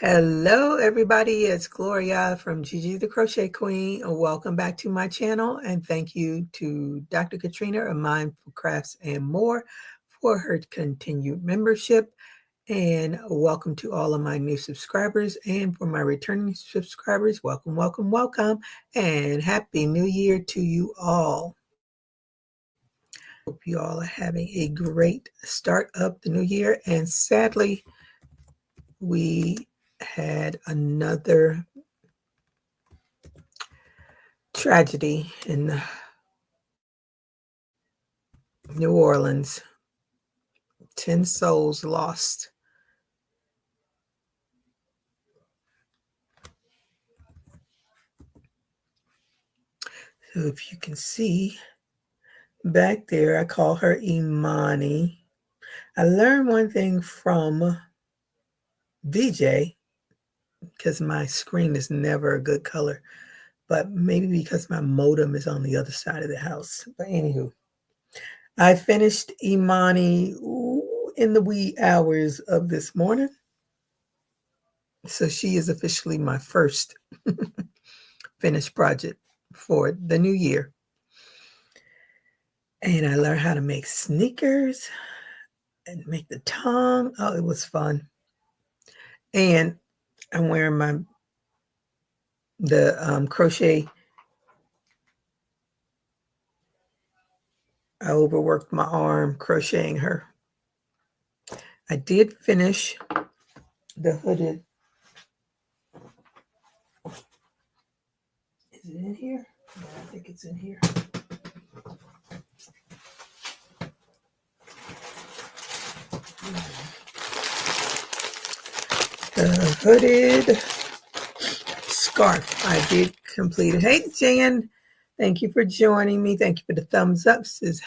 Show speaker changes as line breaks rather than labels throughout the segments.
Hello, everybody. It's Gloria from GGTheCrochetQueen. Welcome back to my channel, and thank you to Dr. Katrina of Mindful Crafts and More for her continued membership. And welcome to all of my new subscribers, and for my returning subscribers, welcome, welcome, welcome, and Happy New Year to you all. Hope you all are having a great start of the new year, and sadly, we had another tragedy in New Orleans. 10 souls lost. So if you can see back there, I call her Imani. I learned one thing from DJ, because my screen is never a good color, but maybe because my modem is on the other side of the house. But anywho, I finished Imani in the wee hours of this morning. So she is officially my first finished project for the new year. And I learned how to make sneakers and make the tongue. Oh, it was fun. And I'm wearing the crochet. I overworked my arm crocheting her. I did finish the hooded. Is it in here? Yeah, I think it's in here. The hooded scarf I did complete it. Hey, Jan, thank you for joining me. Thank you for the thumbs up. Says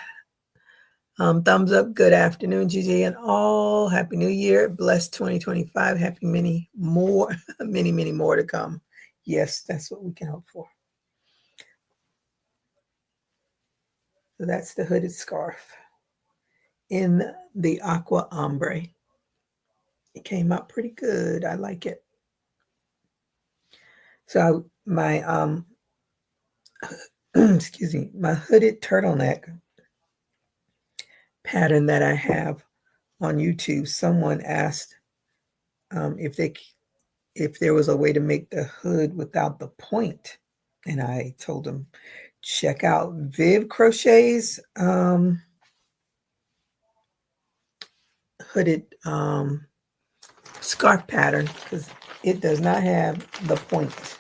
thumbs up. Good afternoon, Gigi, and all. Happy New Year. Blessed 2025. Happy many more, many more to come. Yes, that's what we can hope for. So that's the hooded scarf in the aqua ombre. It came out pretty good. I like it. So my excuse me, my hooded turtleneck pattern that I have on YouTube, someone asked if there was a way to make the hood without the point, and I told them check out Viv Crochet's hooded scarf pattern, because it does not have the point.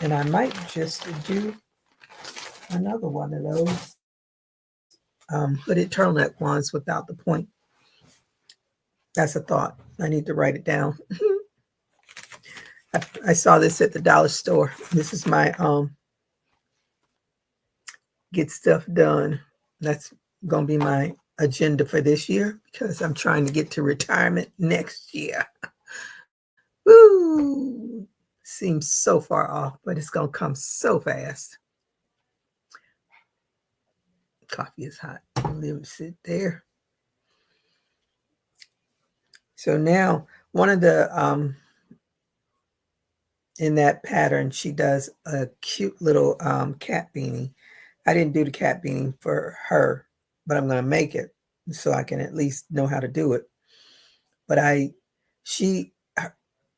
And I might just do another one of those hooded turtleneck ones without the point. That's a thought. I need to write it down. I saw this at the dollar store. This is my get stuff done. That's going to be my agenda for this year, because I'm trying to get to retirement next year. Woo! Seems so far off, but it's going to come so fast. Coffee is hot. Let me sit there. So now one of the in that pattern, she does a cute little cat beanie. I didn't do the cat beanie for her, but I'm going to make it so I can at least know how to do it. But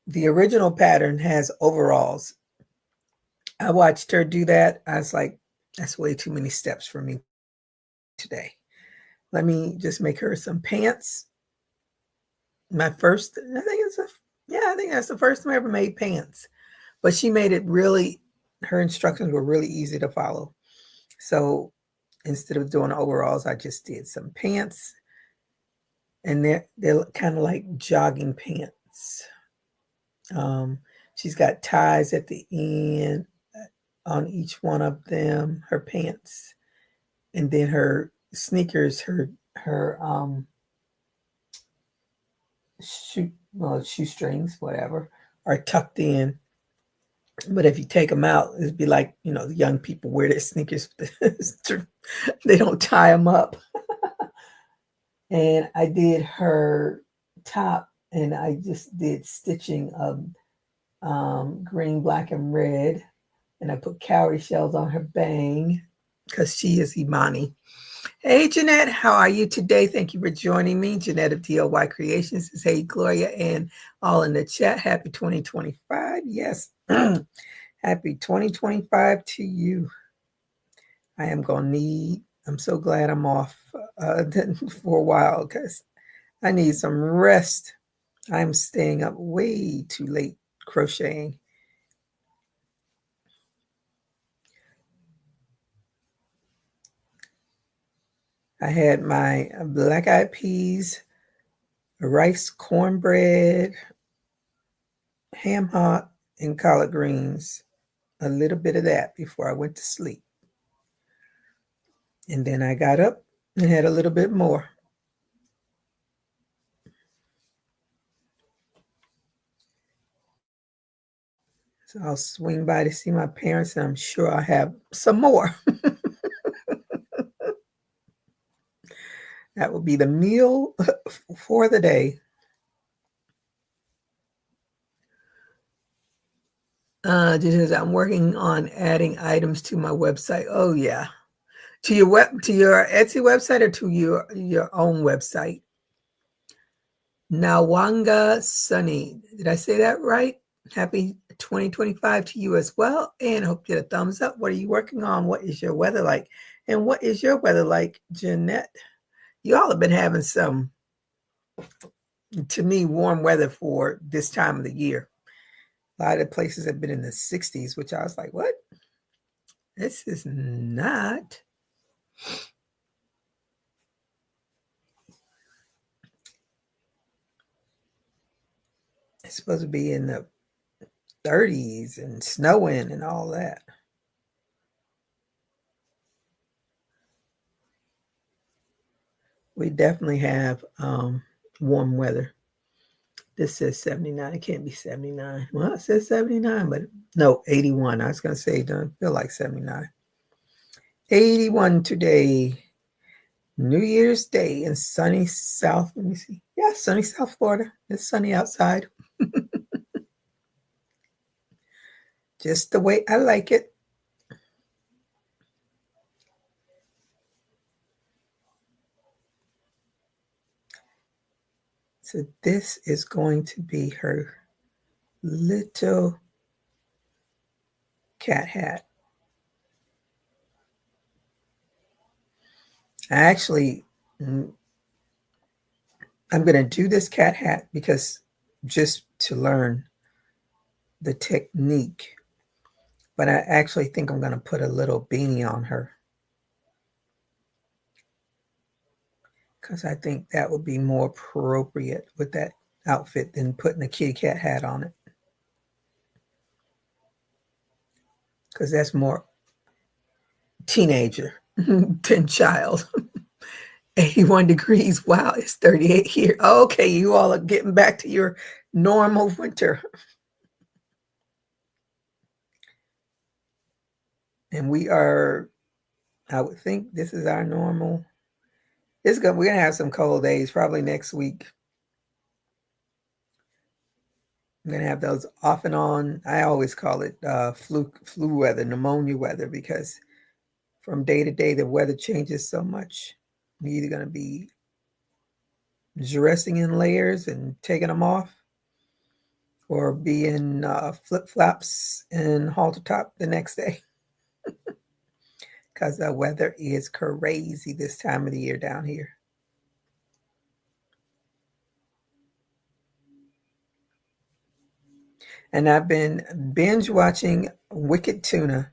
the original pattern has overalls. I watched her do that. I was like, that's way too many steps for me today. Let me just make her some pants. My first, I think that's the first time I ever made pants. But she made it really, her instructions were really easy to follow. So instead of doing overalls, I just did some pants. And they're kind of like jogging pants. She's got ties at the end on each one of them, her pants. And then her sneakers, her shoestrings, whatever, are tucked in. But if you take them out, it'd be like, the young people wear their sneakers. They don't tie them up. And I did her top and I just did stitching of green, black, and red. And I put cowrie shells on her bang because she is Imani. Hey, Jeanette, how are you today? Thank you for joining me. Jeanette of DIY Creations is hey, Gloria, and all in the chat. Happy 2025. Yes. Happy 2025 to you. I am going to need, I'm so glad I'm off for a while because I need some rest. I'm staying up way too late crocheting. I had my black-eyed peas, rice cornbread, ham hock, and collard greens. A little bit of that before I went to sleep. And then I got up and had a little bit more. So I'll swing by to see my parents, and I'm sure I'll have some more. That will be the meal for the day. Just I'm working on adding items to my website. Oh yeah, to your Etsy website or to your own website. Nawanga Sunny, did I say that right? Happy 2025 to you as well, and hope you get a thumbs up. What are you working on? What is your weather like? And what is your weather like, Jeanette? You all have been having some, to me, warm weather for this time of the year. A lot of places have been in the 60s, which I was like, what? This is not. It's supposed to be in the 30s and snowing and all that. We definitely have warm weather. This says 79. It can't be 79. Well, it says 79, but no, 81. I was going to say it doesn't feel like 79. 81 today. New Year's Day in sunny South. Let me see. Yeah, sunny South Florida. It's sunny outside. Just the way I like it. So this is going to be her little cat hat. I'm going to do this cat hat because just to learn the technique. But I actually think I'm going to put a little beanie on her, because I think that would be more appropriate with that outfit than putting a kitty cat hat on it, because that's more teenager than child. 81 degrees. Wow, it's 38 here. Okay, you all are getting back to your normal winter. And we are, I would think this is our normal. We're going to have some cold days probably next week. I'm going to have those off and on. I always call it flu weather, pneumonia weather, because from day to day, the weather changes so much. You're either going to be dressing in layers and taking them off, or be in flip-flops and halter top the next day. Because the weather is crazy this time of the year down here. And I've been binge watching Wicked Tuna.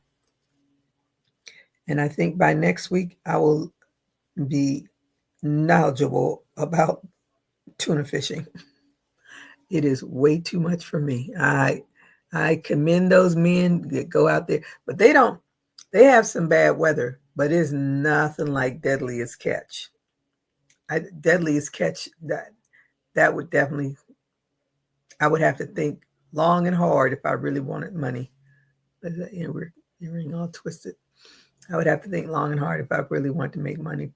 And I think by next week, I will be knowledgeable about tuna fishing. It is way too much for me. I commend those men that go out there, but they have some bad weather, but it's nothing like Deadliest Catch. Deadliest Catch, that would definitely, I would have to think long and hard if I really wanted money. We're getting all twisted. I would have to think long and hard if I really wanted to make money.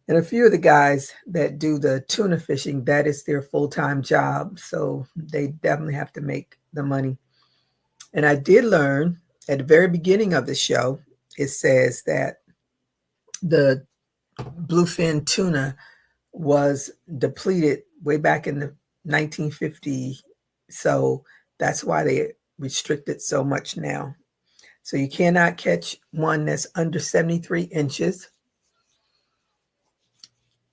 And a few of the guys that do the tuna fishing, that is their full-time job. So they definitely have to make the money. And I did learn at the very beginning of the show, it says that the bluefin tuna was depleted way back in the 1950s. So that's why they restricted so much now. So you cannot catch one that's under 73 inches.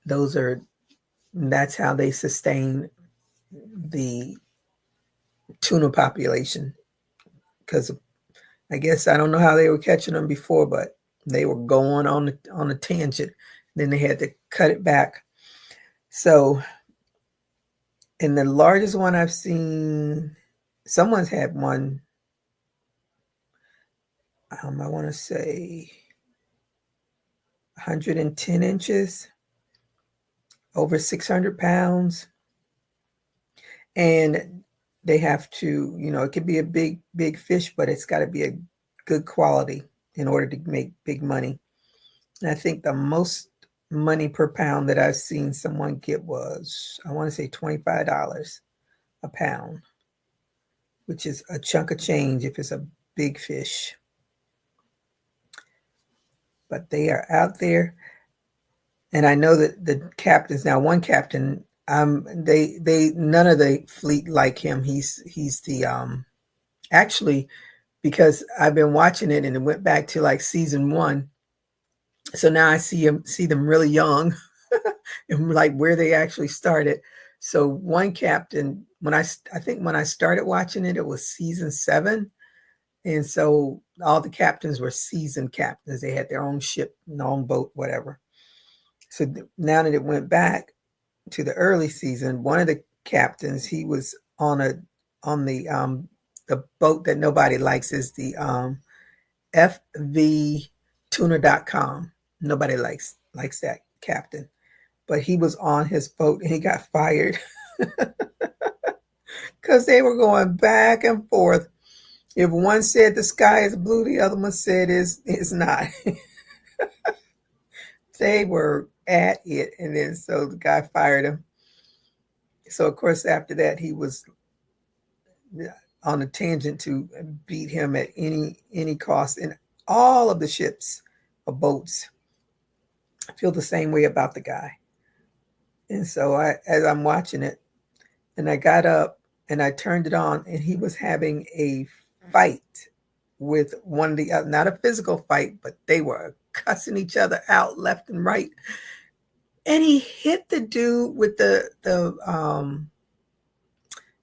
That's how they sustain the tuna population. Because I guess I don't know how they were catching them before, but they were going on a tangent. Then they had to cut it back. So, and the largest one I've seen, someone's had one. I want to say 110 inches, over 600 pounds. And they have to, it could be a big fish, but it's got to be a good quality in order to make big money. And I think the most money per pound that I've seen someone get was, I want to say $25 a pound, which is a chunk of change if it's a big fish. But they are out there. And I know that the captains, now one captain, they none of the fleet like him. He's the actually, because I've been watching it and it went back to like season 1. So now I see them really young and like where they actually started. So one captain, I think when I started watching it, it was season 7. And so all the captains were seasoned captains. They had their own ship, their own boat, whatever. So now that it went back to the early season, one of the captains, he was on the boat that nobody likes, is the FVTuner.com. Nobody likes that captain. But he was on his boat and he got fired because they were going back and forth. If one said the sky is blue, the other one said it's not. They were at it, and then so the guy fired him. So of course after that he was on a tangent to beat him at any cost. And all of the ships or boats feel the same way about the guy. And so as I'm watching it, and I got up and I turned it on, and he was having a fight with one of the other, not a physical fight, but they were cussing each other out left and right. And he hit the dude with the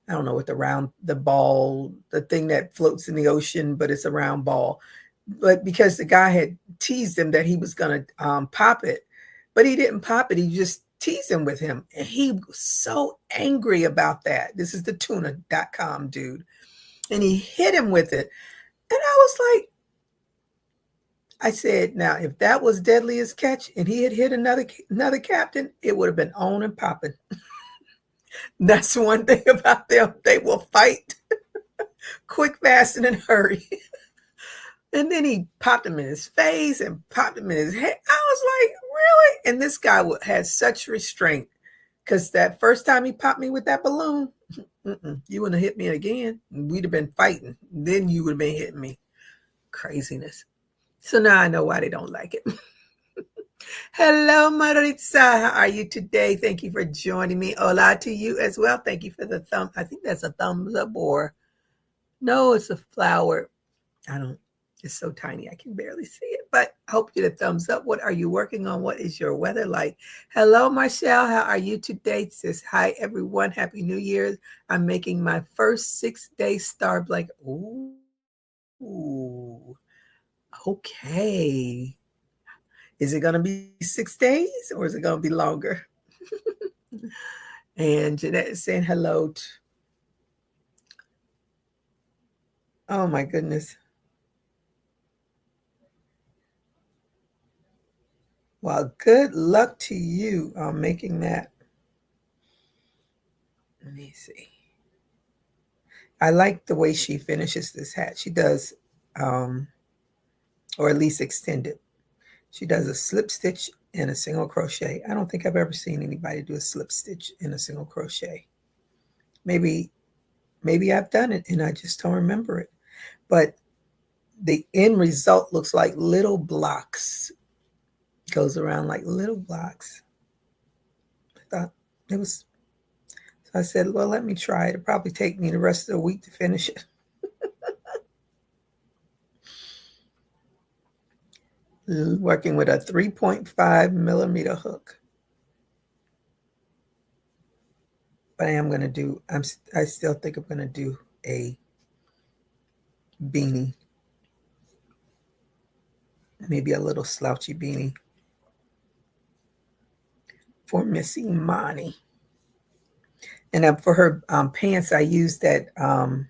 I don't know what the ball, the thing that floats in the ocean, but it's a round ball. But because the guy had teased him that he was going to pop it, but he didn't pop it. He just teased him with him. And he was so angry about that. This is the tuna.com dude. And he hit him with it. And I was like, I said, now, if that was Deadliest Catch and he had hit another captain, it would have been on and popping. That's one thing about them. They will fight quick, fast, and in a hurry. And then he popped him in his face and popped him in his head. I was like, really? And this guy had such restraint, because that first time he popped me with that balloon, you wouldn't have hit me again. We'd have been fighting. Then you would have been hitting me. Craziness. So now I know why they don't like it. Hello, Maritza. How are you today? Thank you for joining me. Hola to you as well. Thank you for the thumb. I think that's a thumbs up, or no, it's a flower. It's so tiny I can barely see it, but I hope you get a thumbs up. What are you working on? What is your weather like? Hello, Marshall. How are you today? It says, hi, everyone. Happy New Year. I'm making my first 6-day star blanket. Ooh, okay. Is it going to be 6 days or is it going to be longer? And Jeanette is saying hello. Oh, my goodness. Well, good luck to you on making that. Let me see. I like the way she finishes this hat. She does, or at least extend it. She does a slip stitch in a single crochet. I don't think I've ever seen anybody do a slip stitch in a single crochet. Maybe I've done it and I just don't remember it. But the end result looks like little blocks. Goes around like little blocks. I thought it was, so I said, well, let me try it. It'll probably take me the rest of the week to finish it. Working with a 3.5 millimeter hook. But I am going to do, I still think I'm going to do a beanie. Maybe a little slouchy beanie for Miss Imani. And for her pants, I used that, I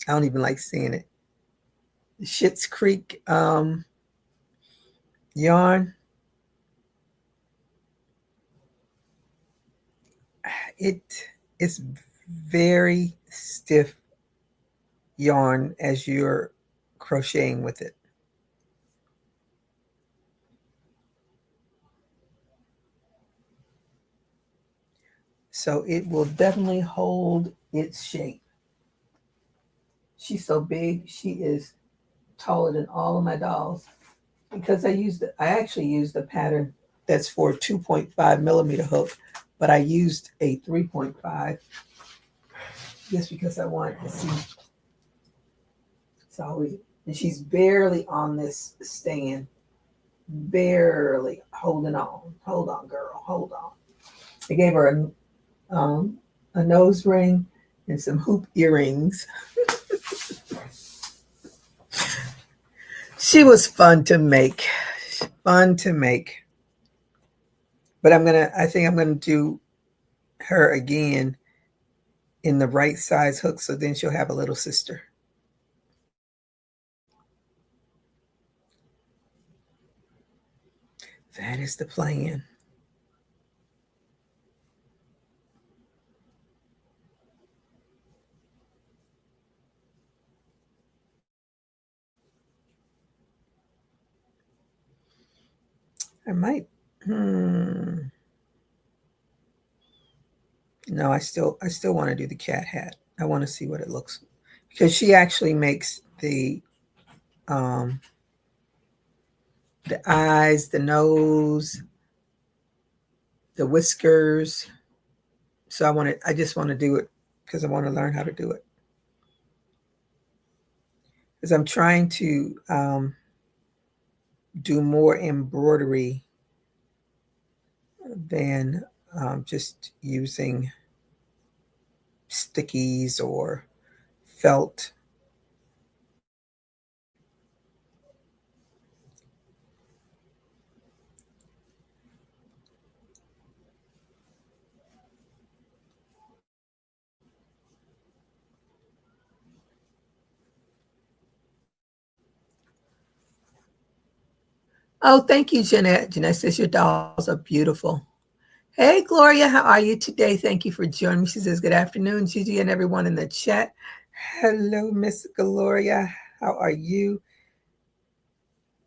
don't even like seeing it, Schitt's Creek yarn. It's very stiff yarn as you're crocheting with it. So it will definitely hold its shape. She's so big, she is taller than all of my dolls. Because I actually used a pattern that's for a 2.5 millimeter hook, but I used a 3.5 just because I wanted to see. It's always, and she's barely on this stand, barely holding on. Hold on, girl, hold on. I gave her a nose ring and some hoop earrings. She was fun to make, But I think I'm gonna do her again in the right size hook, so then she'll have a little sister. That is the plan. I might. No, I still want to do the cat hat. I want to see what it looks like. Because she actually makes the eyes, the nose, the whiskers. So I just want to do it because I want to learn how to do it. Because I'm trying to do more embroidery than just using stickies or felt. Oh, thank you, Jeanette. Jeanette says your dolls are beautiful. Hey, Gloria, how are you today? Thank you for joining me. She says, good afternoon, Gigi and everyone in the chat. Hello, Miss Gloria. How are you?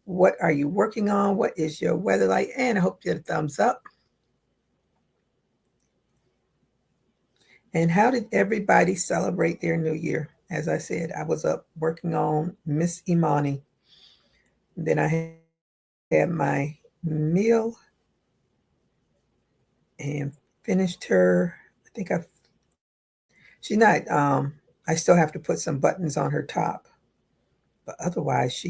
What are you working on? What is your weather like? And I hope you get a thumbs up. And how did everybody celebrate their new year? As I said, I was up working on Miss Imani. Then I had my meal and finished her. She's not, I still have to put some buttons on her top, but otherwise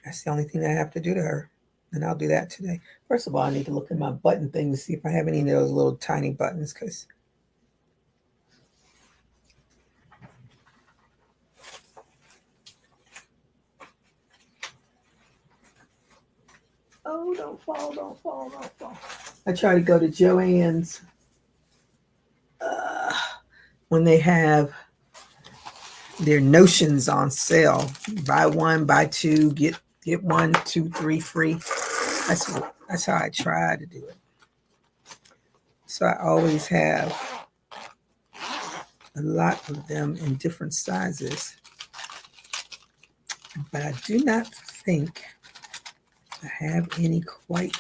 that's the only thing that I have to do to her. And I'll do that today. First of all, I need to look at my button thing to see if I have any of those little tiny buttons, because oh, don't fall. I try to go to Joann's when they have their notions on sale. Buy one, buy two, get 1, 2, 3 free. That's how I try to do it. So I always have a lot of them in different sizes. But I do not think I have any quite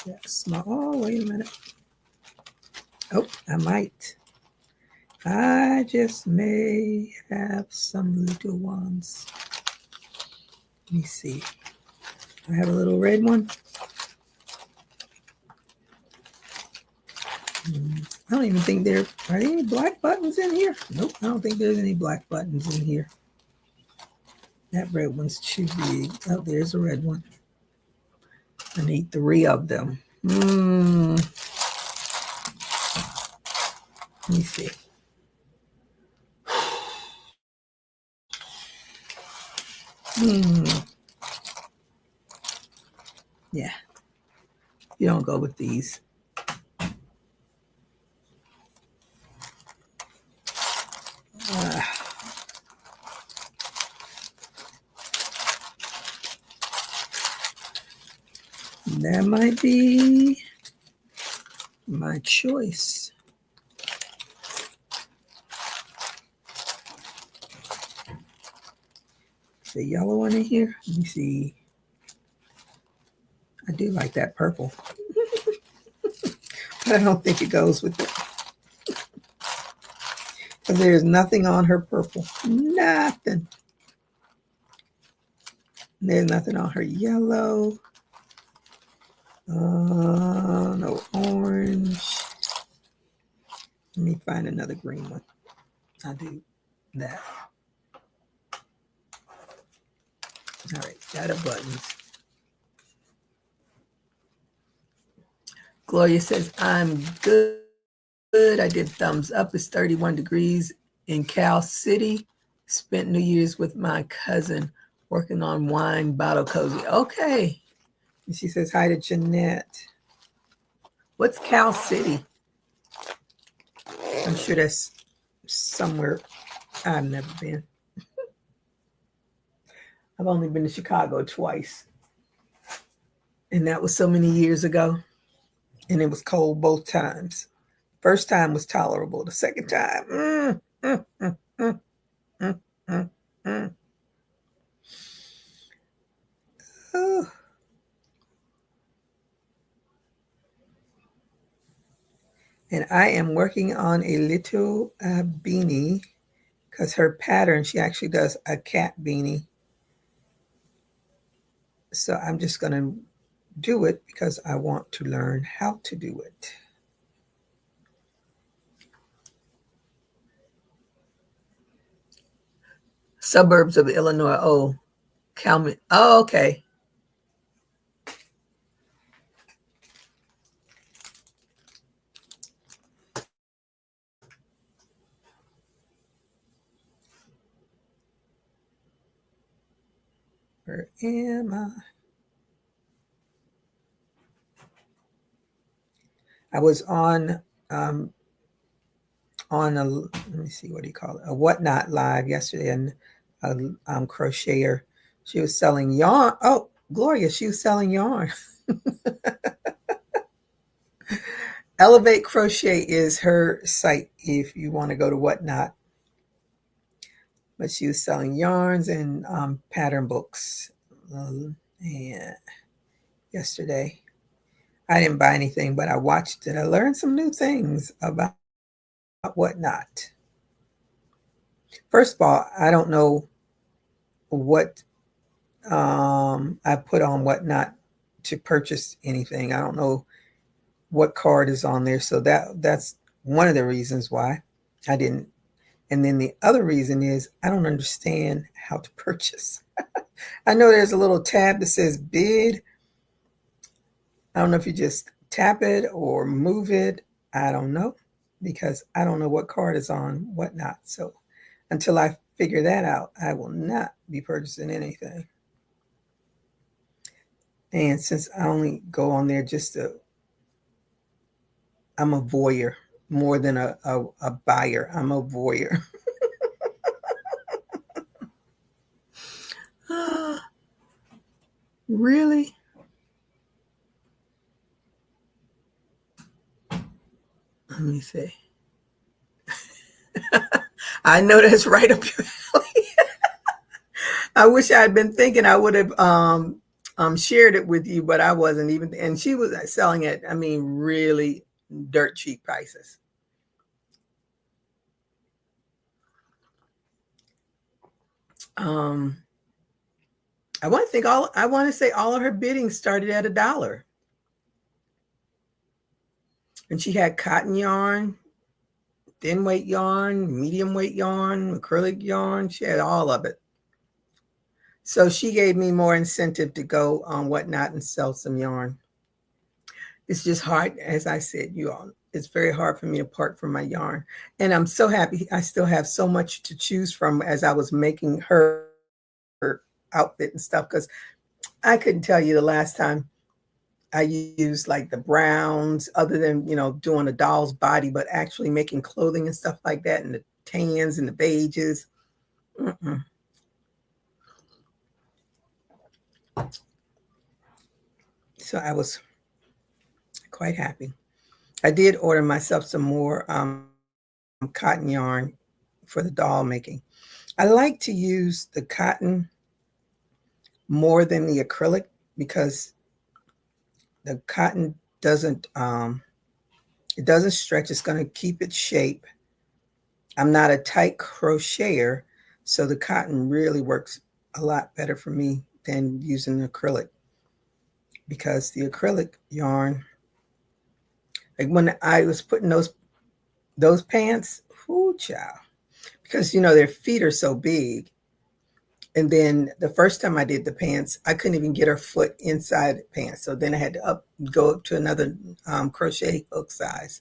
that small. Oh, wait a minute. Oh, I might. I just may have some little ones. Let me see. I have a little red one. I don't even think are there any black buttons in here? Nope, I don't think there's any black buttons in here. That red one's too big. Oh, there's a red one. I need 3 of them. Let me see. Yeah, you don't go with these. That might be my choice. The yellow one in here. Let me see. I do like that purple. But I don't think it goes with it. Because there's nothing on her purple. Nothing. There's nothing on her yellow. No orange. Let me find another green one. I'll do that. All right, got her buttons. Gloria says, I'm good. I did thumbs up. It's 31 degrees in Cal City. Spent New Year's with my cousin working on wine bottle cozy. Okay. And she says, hi to Jeanette. What's Cal City? I'm sure that's somewhere I've never been. I've only been to Chicago twice. And that was so many years ago. And it was cold both times. First time was tolerable. The second time, Oh. And I am working on a little beanie because her pattern, she actually does a cat beanie. So I'm just going to do it because I want to learn how to do it. Suburbs of Illinois. Oh, Calman. Oh, okay. Where am I? I was on a, let me see, what do you call it? A Whatnot live yesterday, and a crocheter. She was selling yarn. Oh, Gloria, she was selling yarn. Elevate Crochet is her site if you want to go to Whatnot. But she was selling yarns and pattern books. And yesterday, I didn't buy anything, but I watched it. I learned some new things about Whatnot. First of all, I don't know what I put on Whatnot to purchase anything. I don't know what card is on there. So that's one of the reasons why I didn't. And then the other reason is I don't understand how to purchase. I know there's a little tab that says bid. I don't know if you just tap it or move it. I don't know, because I don't know what card is on Whatnot. So until I figure that out, I will not be purchasing anything. And since I only go on there just to, I'm a voyeur more than a buyer. I'm a voyeur. Really? Let me see. I know that's right up your alley. I wish I had been thinking I would have shared it with you, but I wasn't even, and she was selling it, I mean, really dirt cheap prices. I want to say all of her bidding started at $1. And she had cotton yarn, thin weight yarn, medium weight yarn, acrylic yarn. She had all of it. So she gave me more incentive to go on Whatnot and sell some yarn. It's just hard, as I said, you all. It's very hard for me to part from my yarn. And I'm so happy I still have so much to choose from as I was making her outfit and stuff, because I couldn't tell you the last time I used like the browns, other than, doing a doll's body, but actually making clothing and stuff like that, and the tans and the beiges. Mm-mm. So I was quite happy. I did order myself some more cotton yarn for the doll making. I like to use the cotton more than the acrylic because the cotton doesn't it doesn't stretch. It's going to keep its shape. I'm not a tight crocheter, so the cotton really works a lot better for me than using acrylic, because the acrylic yarn, like when I was putting those pants, whoo child, because their feet are so big. And then the first time I did the pants, I couldn't even get her foot inside the pants. So then I had to go up to another crochet hook size.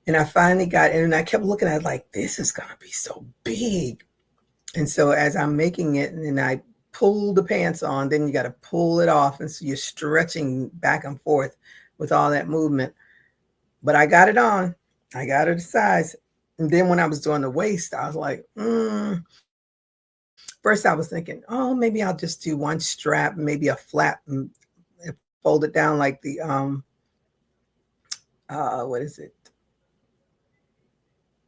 And I finally got it, and I kept looking at it like, this is going to be so big. And so as I'm making it, and then I pull the pants on, then you got to pull it off. And so you're stretching back and forth with all that movement. But I got it on. I got it the size. And then when I was doing the waist, I was like, First I was thinking, oh, maybe I'll just do one strap, maybe a flap, and fold it down like the, what is it?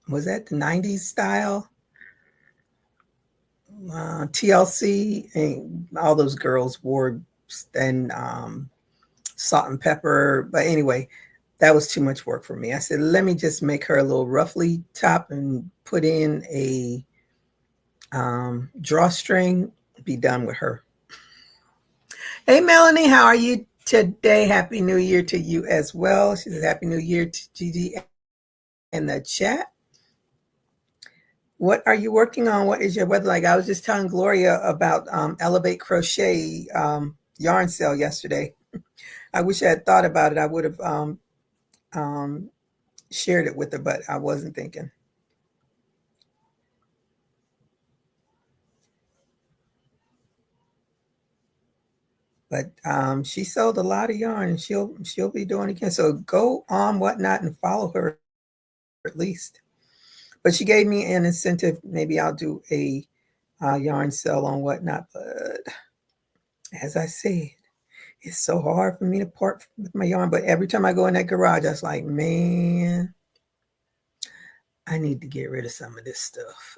Was that the 90s style? TLC, and all those girls wore, and salt and pepper. But anyway, that was too much work for me. I said, let me just make her a little roughly top and put in a drawstring, be done with her. Hey, Melanie, how are you today? Happy New Year to you as well. She says, Happy New Year to Gigi in the chat. What are you working on? What is your weather like? I was just telling Gloria about Elevate Crochet yarn sale yesterday. I wish I had thought about it. I would have shared it with her, but I wasn't thinking. But she sold a lot of yarn, and she'll be doing it again. So go on Whatnot and follow her at least. But she gave me an incentive. Maybe I'll do a yarn sale on Whatnot. But as I said, it's so hard for me to part with my yarn. But every time I go in that garage, I was like, man, I need to get rid of some of this stuff.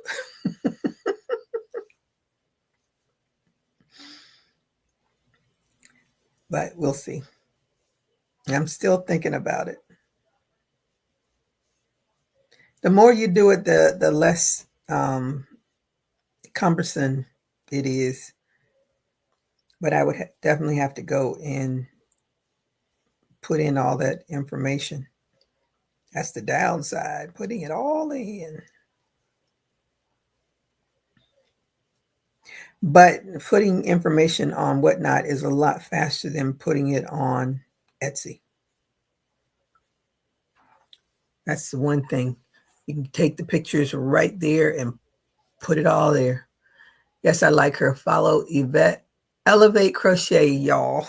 But we'll see. I'm still thinking about it. The more you do it, the less cumbersome it is. But I would definitely have to go and put in all that information. That's the downside, putting it all in. But putting information on Whatnot is a lot faster than putting it on Etsy. That's the one thing. You can take the pictures right there and put it all there. Yes, I like her. Follow Yvette. Elevate Crochet, y'all.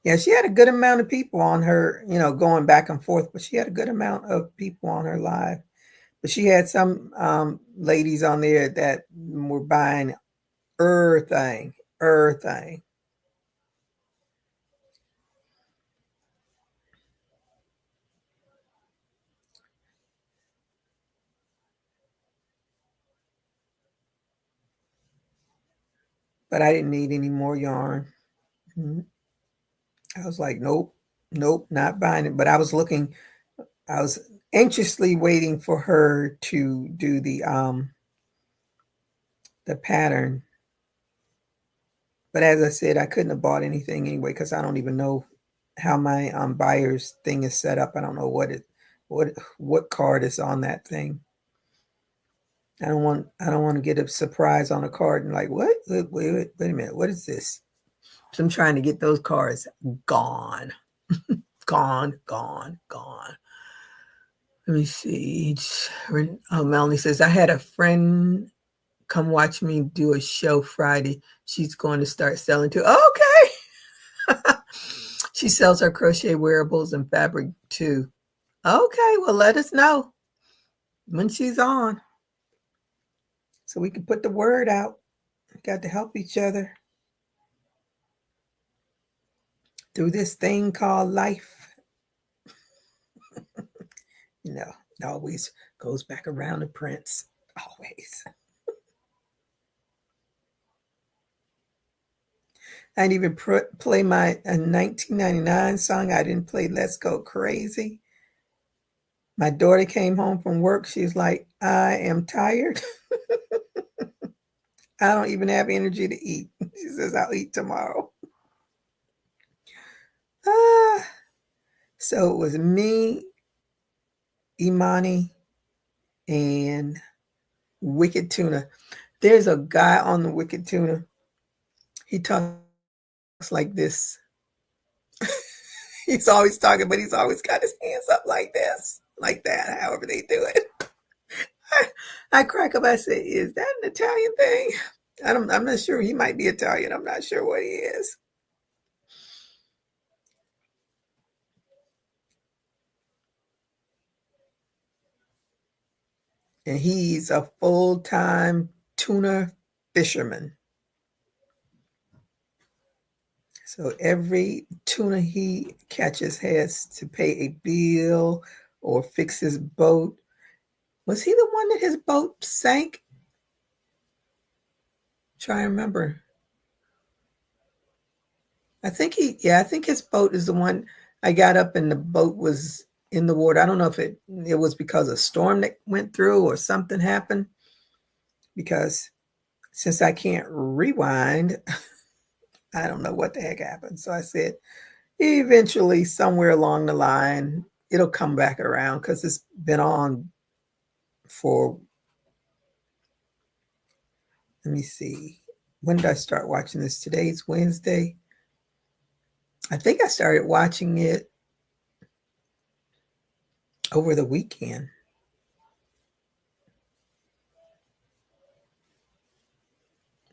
Yeah, she had a good amount of people on her, going back and forth, but she had a good amount of people on her live. But she had some ladies on there that were buying everything. but I didn't need any more yarn. I was like, nope, not buying it. But I was anxiously waiting for her to do the pattern. But as I said, I couldn't have bought anything anyway because I don't even know how my buyer's thing is set up. I don't know what card is on that thing. I don't want to get a surprise on a card and like, what? Wait a minute. What is this? So I'm trying to get those cards gone. Gone. Let me see. Melanie says, I had a friend come watch me do a show Friday. She's going to start selling too. Okay. She sells her crochet wearables and fabric too. Okay, well, let us know when she's on so we can put the word out. We got to help each other through this thing called life. It always goes back around to Prince. Always. I didn't even play my 1999 song. I didn't play Let's Go Crazy. My daughter came home from work. She's like, I am tired. I don't even have energy to eat. She says, I'll eat tomorrow. So it was me, Imani, and Wicked Tuna. There's a guy on the Wicked Tuna. He talks like this. He's always talking, but he's always got his hands up like this, like that, however they do it. I crack up. I say, is that an Italian thing? I'm not sure. He might be Italian. I'm not sure what he is. And he's a full-time tuna fisherman. So every tuna he catches has to pay a bill or fix his boat. Was he the one that his boat sank? Try to remember. I think his boat is the one. I got up and the boat was in the water. I don't know if it was because a storm that went through or something happened. Because since I can't rewind, I don't know what the heck happened. So I said, eventually, somewhere along the line, it'll come back around because it's been on for, let me see, when did I start watching this? Today's Wednesday. I think I started watching it over the weekend.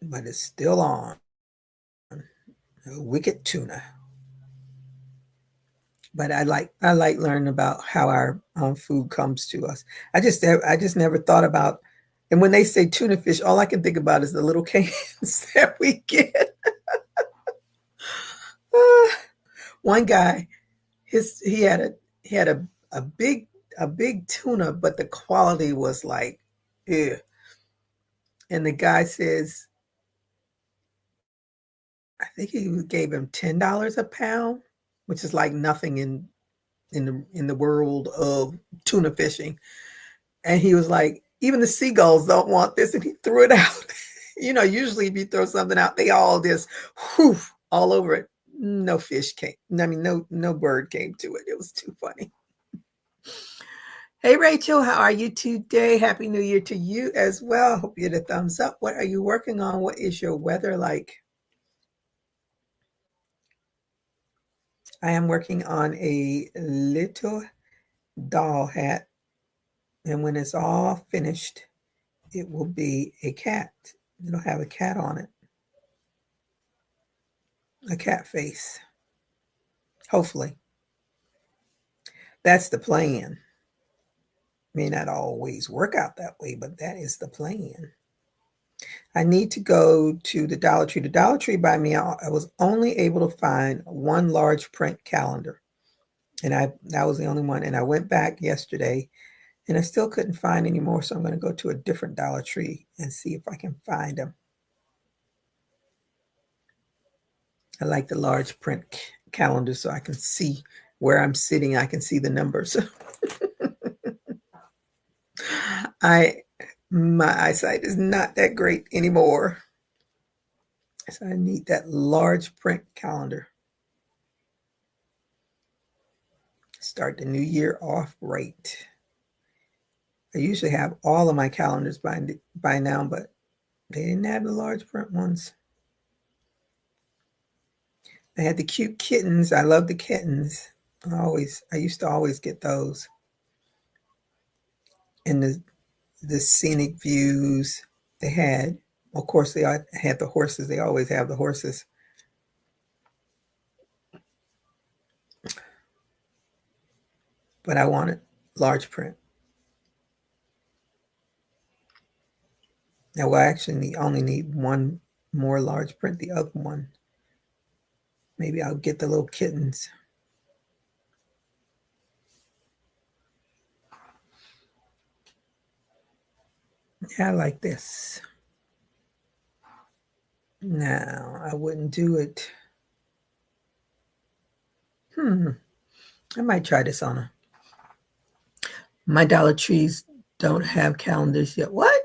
But it's still on. Wicked Tuna. But I like learning about how our food comes to us. I just never thought about. And when they say tuna fish, all I can think about is the little cans that we get. One guy, he had a big tuna, but the quality was like, ew. And the guy says, I think he gave him $10 a pound, which is like nothing in the world of tuna fishing. And he was like, even the seagulls don't want this, and he threw it out. Usually if you throw something out, they all just whoof all over it. No fish came. I mean, no bird came to it. It was too funny. Hey, Rachel, how are you today? Happy New Year to you as well. Hope you get a thumbs up. What are you working on? What is your weather like? I am working on a little doll hat. And when it's all finished, it will be a cat. It'll have a cat on it. A cat face. Hopefully. That's the plan. May not always work out that way, but that is the plan. I need to go to the Dollar Tree. The Dollar Tree by me, I was only able to find one large print calendar. And that was the only one. And I went back yesterday and I still couldn't find any more. So I'm going to go to a different Dollar Tree and see if I can find them. I like the large print calendar so I can see where I'm sitting. I can see the numbers. My eyesight is not that great anymore. So I need that large print calendar. Start the new year off right. I usually have all of my calendars by now, but they didn't have the large print ones. They had the cute kittens. I love the kittens. I used to always get those. And the scenic views they had. Of course, they had the horses. They always have the horses. But I wanted large print. Now, I actually only need one more large print. The other one, maybe I'll get the little kittens. Yeah, I like this. No, I wouldn't do it. I might try this on my Dollar Trees don't have calendars yet. What?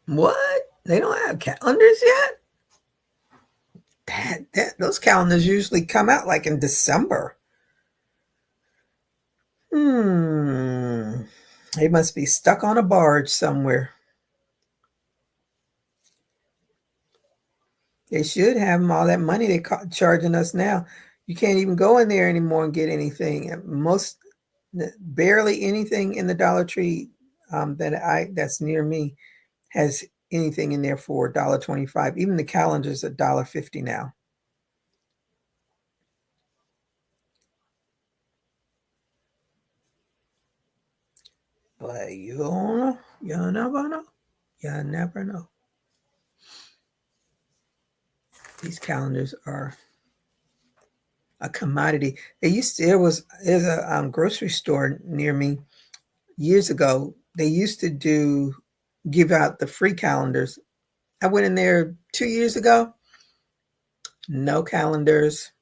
What? They don't have calendars yet? Those calendars usually come out like in December. They must be stuck on a barge somewhere. They should have them all that money they're charging us now. You can't even go in there anymore and get anything. Barely anything in the Dollar Tree that's near me has anything in there for $1.25. Even the calendar's $1.50 now. But you don't know. You never know. You never know. These calendars are a commodity. There's a grocery store near me years ago. They used to give out the free calendars. I went in there 2 years ago. No calendars.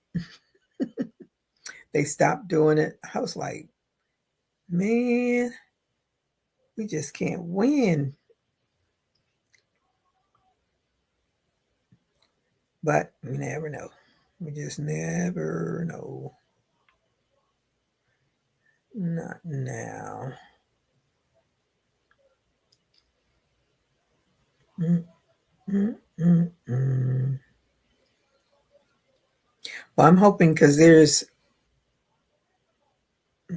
They stopped doing it. I was like, man, we just can't win. But we never know. We just never know. Not now. Well, I'm hoping because let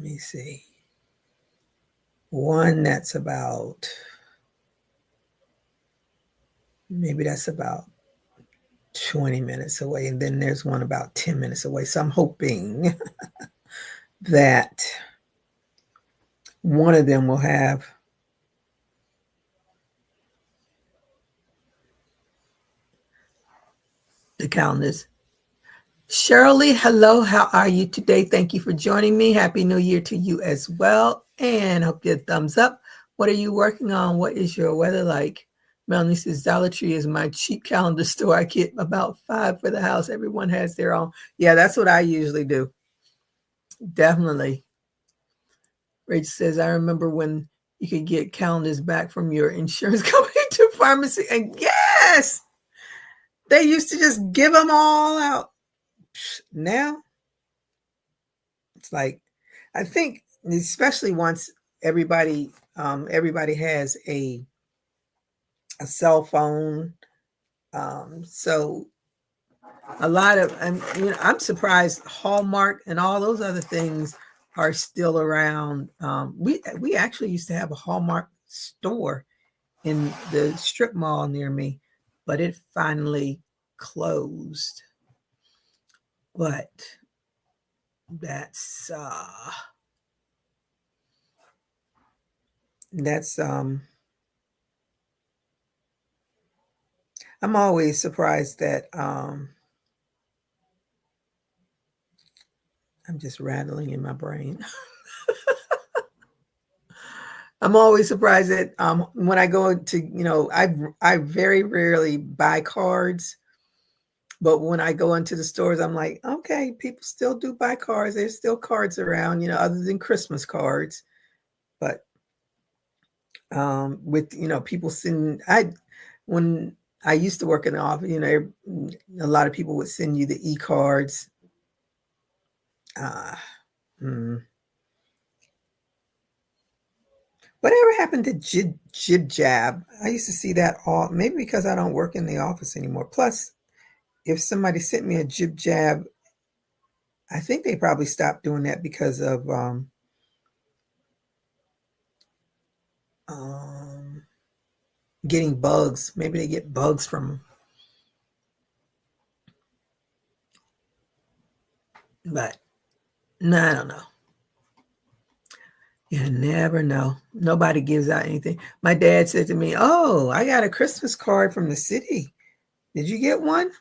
me see, one that's maybe that's about 20 minutes away. And then there's one about 10 minutes away. So I'm hoping that one of them will have the calendars. Shirley, hello. How are you today? Thank you for joining me. Happy New Year to you as well. And hope you thumbs up. What are you working on? What is your weather like? Melanie says Dollar Tree is my cheap calendar store. I get about 5 for the house. Everyone has their own. Yeah, that's what I usually do. Definitely. Rach says, I remember when you could get calendars back from your insurance company to pharmacy. And yes, they used to just give them all out. Now, it's like, I think, especially once everybody has a cell phone. So a lot of, I'm surprised Hallmark and all those other things are still around. We actually used to have a Hallmark store in the strip mall near me, but it finally closed. But that's I'm always surprised that I'm just rattling in my brain. I'm always surprised that when I go to, I very rarely buy cards But when I go into the stores, I'm like, okay, people still do buy cards. There's still cards around, other than Christmas cards. But with people sending, when I used to work in the office, a lot of people would send you the e-cards. Whatever happened to jib jab? I used to see that all, maybe because I don't work in the office anymore. Plus, if somebody sent me a jib jab, I think they probably stopped doing that because of getting bugs. Maybe they get bugs from them. But no, I don't know. You never know. Nobody gives out anything. My dad said to me, "Oh, I got a Christmas card from the city. Did you get one?"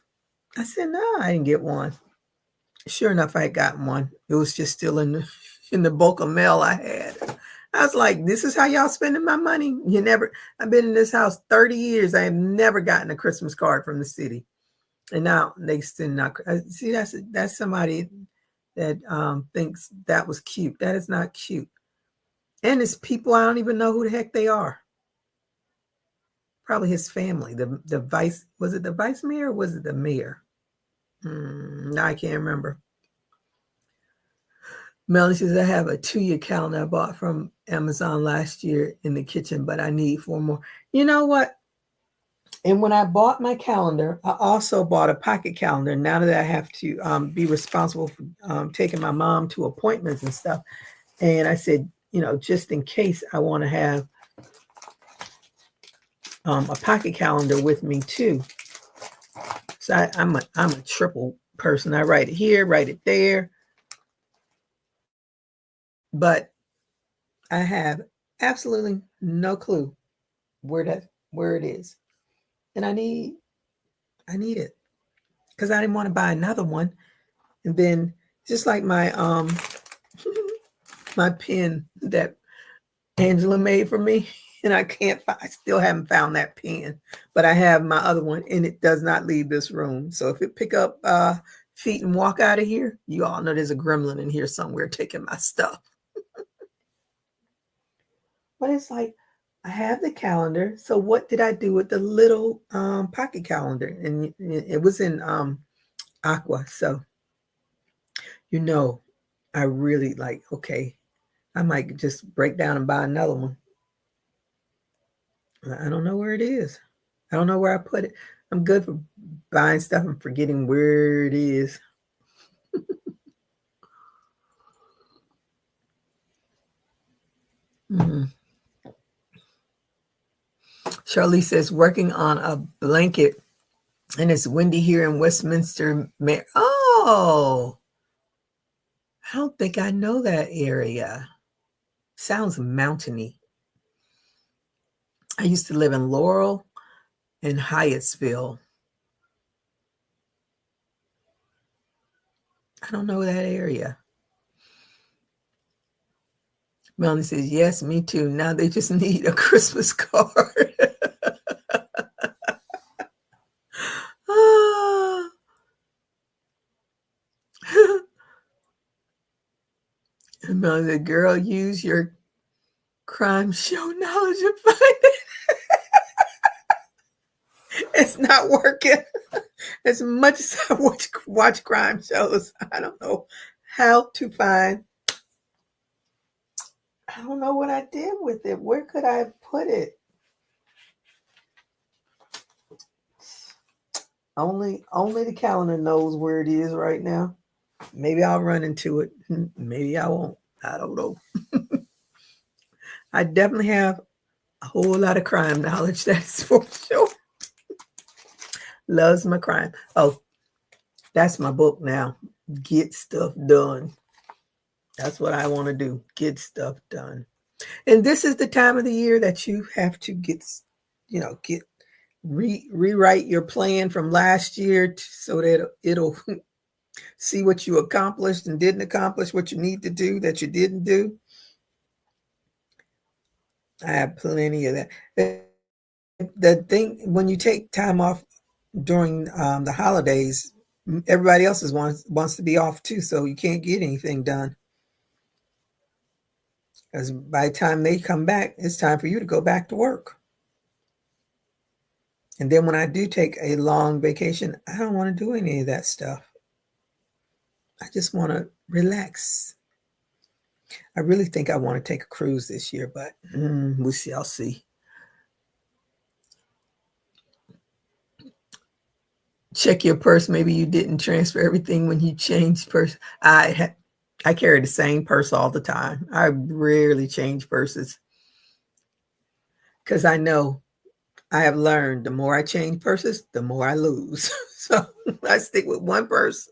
I said, "No, I didn't get one." Sure enough, I had gotten one. It was just still in the bulk of mail I had. I was like, "This is how y'all spending my money? I've been in this house 30 years. I have never gotten a Christmas card from the city." And now they still not. See, that's somebody that thinks that was cute. That is not cute. And it's people I don't even know who the heck they are. Probably his family. The vice, was it the vice mayor or was it the mayor? No, I can't remember. Melanie says, I have a 2-year calendar I bought from Amazon last year in the kitchen, but I need 4 more. You know what? And when I bought my calendar, I also bought a pocket calendar. Now that I have to be responsible for taking my mom to appointments and stuff. And I said, just in case I want to have a pocket calendar with me too. So I'm a triple person. I write it here, write it there. But I have absolutely no clue where it is. And I need it. Because I didn't want to buy another one. And then just like my my pen that Angela made for me, and I still haven't found that pen, but I have my other one, and it does not leave this room. So if it pick up feet and walk out of here, you all know there's a gremlin in here somewhere taking my stuff. But it's like, I have the calendar. So what did I do with the little pocket calendar? And it was in aqua. So, I really like, okay, I might just break down and buy another one. I don't know where it is. I don't know where I put it. I'm good for buying stuff and forgetting where it is. Charlie says, working on a blanket, and it's windy here in Westminster. Oh, I don't think I know that area. Sounds mountainy. I used to live in Laurel and Hyattsville. I don't know that area. Melanie says, yes, me too. Now they just need a Christmas card. And Melanie said, girl, use your crime show knowledge and find it. It's not working. As much as I watch crime shows, I don't know how to find. I don't know what I did with it. Where could I put it? Only the calendar knows where it is right now. Maybe I'll run into it. Maybe I won't. I don't know. I definitely have a whole lot of crime knowledge, that's for sure. Loves my crime. Oh, that's my book now. Get stuff done. That's what I want to do. Get stuff done. And this is the time of the year that you have to rewrite your plan from last year so that it'll see what you accomplished and didn't accomplish, what you need to do that you didn't do. I have plenty of that. The thing, when you take time off, during the holidays, everybody else wants to be off too, so you can't get anything done. Because by the time they come back, it's time for you to go back to work. And then when I do take a long vacation, I don't want to do any of that stuff. I just want to relax. I really think I want to take a cruise this year, but we'll see. I'll see. Check your purse. Maybe you didn't transfer everything when you changed purse. I carry the same purse all the time. I rarely change purses because I know I have learned the more I change purses, the more I lose. So I stick with one purse.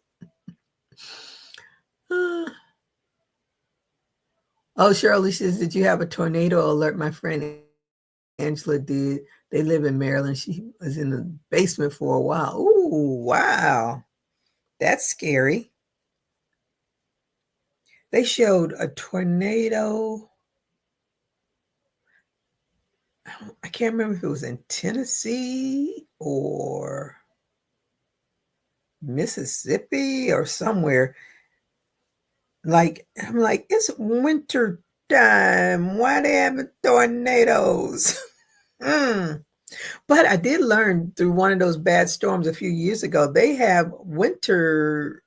Oh, Shirley says, did you have a tornado alert? My friend Angela did. They live in Maryland. She was in the basement for a while. Ooh, wow. That's scary. They showed a tornado. I can't remember if it was in Tennessee or Mississippi or somewhere. Like, I'm like, it's winter time. Why they having tornadoes? But I did learn through one of those bad storms a few years ago, they have winter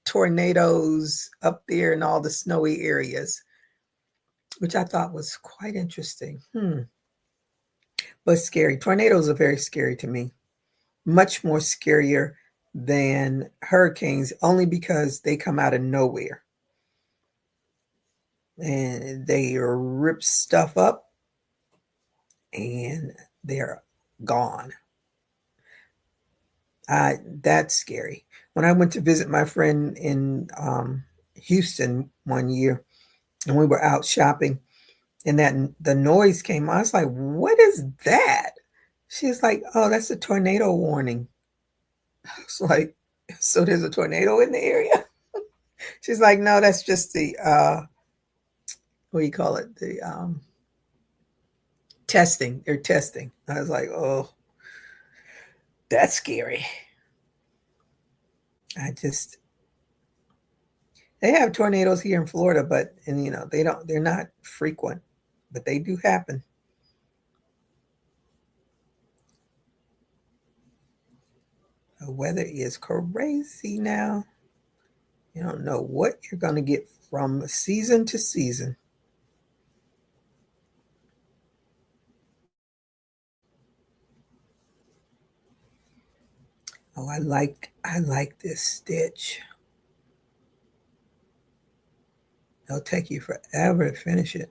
tornadoes up there in all the snowy areas, which I thought was quite interesting. But scary. Tornadoes are very scary to me. Much more scarier than hurricanes, only because they come out of nowhere and they rip stuff up and they're gone. That's scary. When I went to visit my friend in Houston one year, and we were out shopping, and the noise came on, I was like, "What is that?" She's like, "Oh, that's a tornado warning." I was like, "So there's a tornado in the area?" She's like, "No, that's just the what do you call it? The testing. They're testing." I was like, "Oh, that's scary." I just They have tornadoes here in Florida, but they're not frequent, but they do happen. The weather is crazy now. You don't know what you're going to get from season to season. Oh, I like this stitch. It'll take you forever to finish it.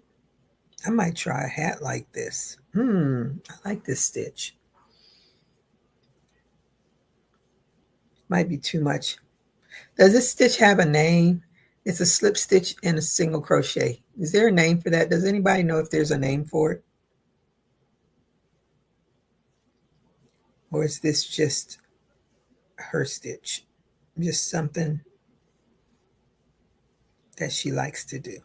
I might try a hat like this. I like this stitch. Might be too much. Does this stitch have a name? It's a slip stitch and a single crochet. Is there a name for that? Does anybody know if there's a name for it? Or is this just her stitch? Just something that she likes to do.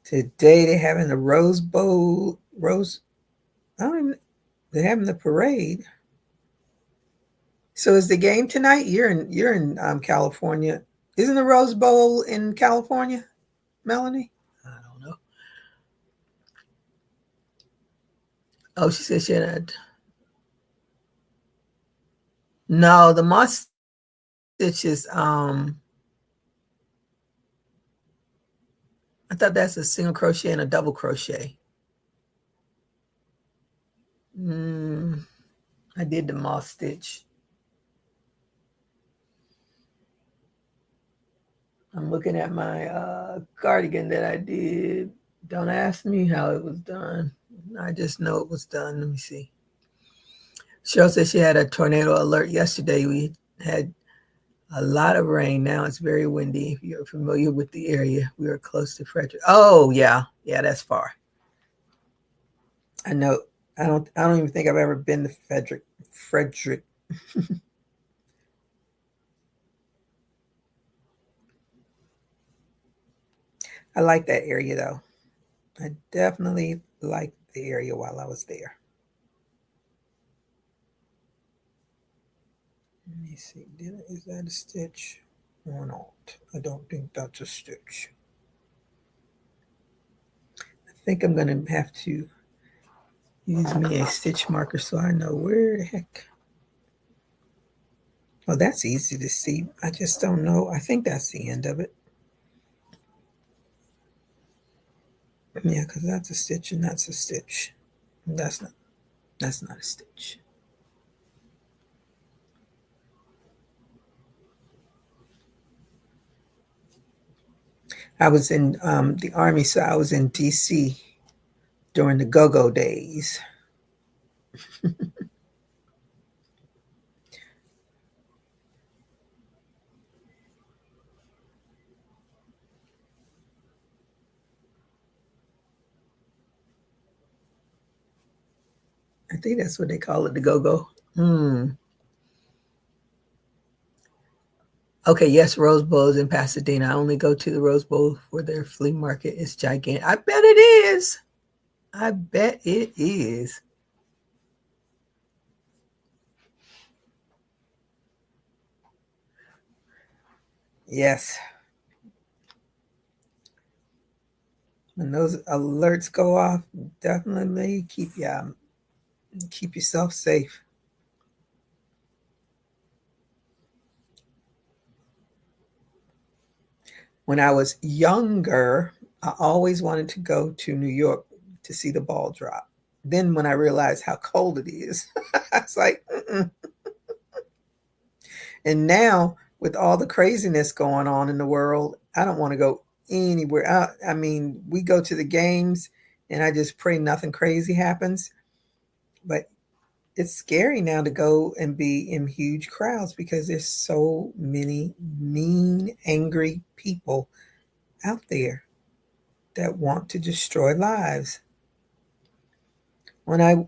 Today they're having the Rose Bowl. They're having the parade. So is the game tonight? You're in California. Isn't the Rose Bowl in California, Melanie? I don't know. Oh, she said she had. No, the moss stitch is. I thought that's a single crochet and a double crochet. I did the moss stitch. I'm looking at my cardigan that I did. Don't ask me how it was done. I just know it was done. Let me see. Cheryl said she had a tornado alert yesterday. We had a lot of rain. Now it's very windy. If you're familiar with the area, we are close to Frederick. Oh, yeah. Yeah, that's far. I know. I don't even think I've ever been to Frederick. I like that area though. I definitely liked the area while I was there. Let me see. Is that a stitch or not? I don't think that's a stitch. I think I'm going to have to use me a stitch marker so I know where the heck. Oh, that's easy to see. I just don't know. I think that's the end of it. Yeah, because that's a stitch and that's a stitch. That's not a stitch. I was in the Army, so I was in DC during the go-go days. I think that's what they call it, the go-go. Okay, yes, Rose Bowl is in Pasadena. I only go to the Rose Bowl for their flea market. It's gigantic. I bet it is. I bet it is. Yes. When those alerts go off, definitely keep yourself safe. When I was younger, I always wanted to go to New York to see the ball drop. Then when I realized how cold it is, I was like, mm-mm. And now with all the craziness going on in the world, I don't want to go anywhere. I mean, we go to the games and I just pray nothing crazy happens. But it's scary now to go and be in huge crowds because there's so many mean, angry people out there that want to destroy lives. When I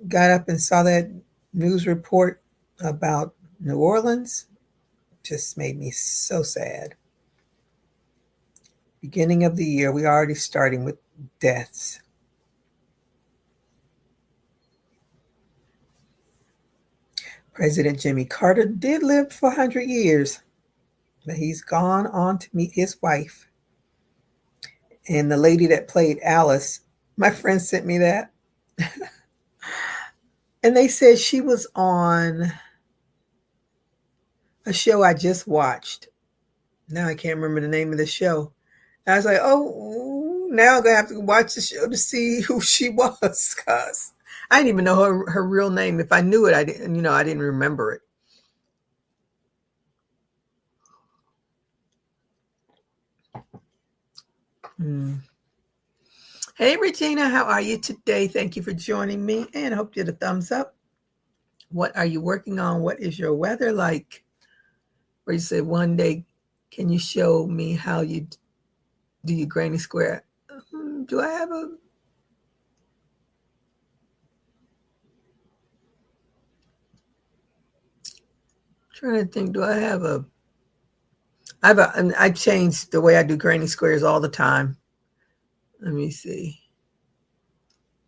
got up and saw that news report about New Orleans, just made me so sad. Beginning of the year, we're already starting with deaths. President Jimmy Carter did live for 100 years, but he's gone on to meet his wife. And the lady that played Alice, my friend sent me that. And they said she was on a show I just watched. Now I can't remember the name of the show. I was like, oh, now I'm going to have to watch the show to see who she was. Because I didn't even know her real name. If I knew it, I didn't remember it. Hey, Regina, how are you today? Thank you for joining me, and I hope you get a thumbs up. What are you working on? What is your weather like? Or you say one day, can you show me how you do your granny square? Do I have a... Trying to think, do I have a... I changed the way I do granny squares all the time. Let me see.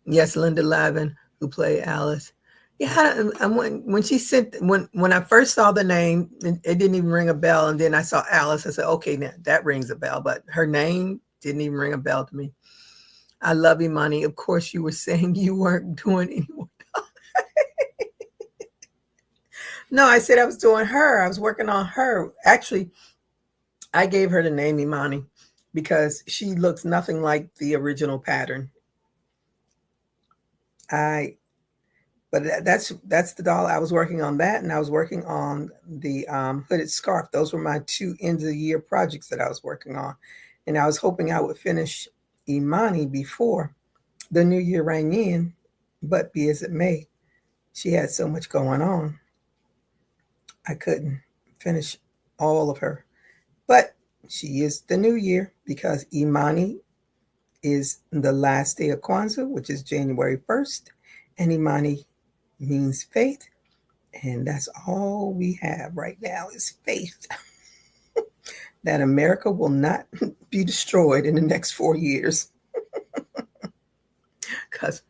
Yes, Linda Lavin, who played Alice. Yeah, when she sent when I first saw the name, it didn't even ring a bell, and then I saw Alice. I said, okay, now that rings a bell, but her name didn't even ring a bell to me. I love Imani. Of course, you were saying you weren't doing any more. No, I said I was doing her. I was working on her. Actually, I gave her the name Imani because she looks nothing like the original pattern. But that's the doll. I was working on that, and I was working on the hooded scarf. Those were my two end of the year projects that I was working on, and I was hoping I would finish Imani before the new year rang in. But be as it may, she had so much going on, I couldn't finish all of her. But she is the new year because Imani is the last day of Kwanzaa, which is January 1st, and Imani means faith. And that's all we have right now is faith that America will not be destroyed in the next 4 years. because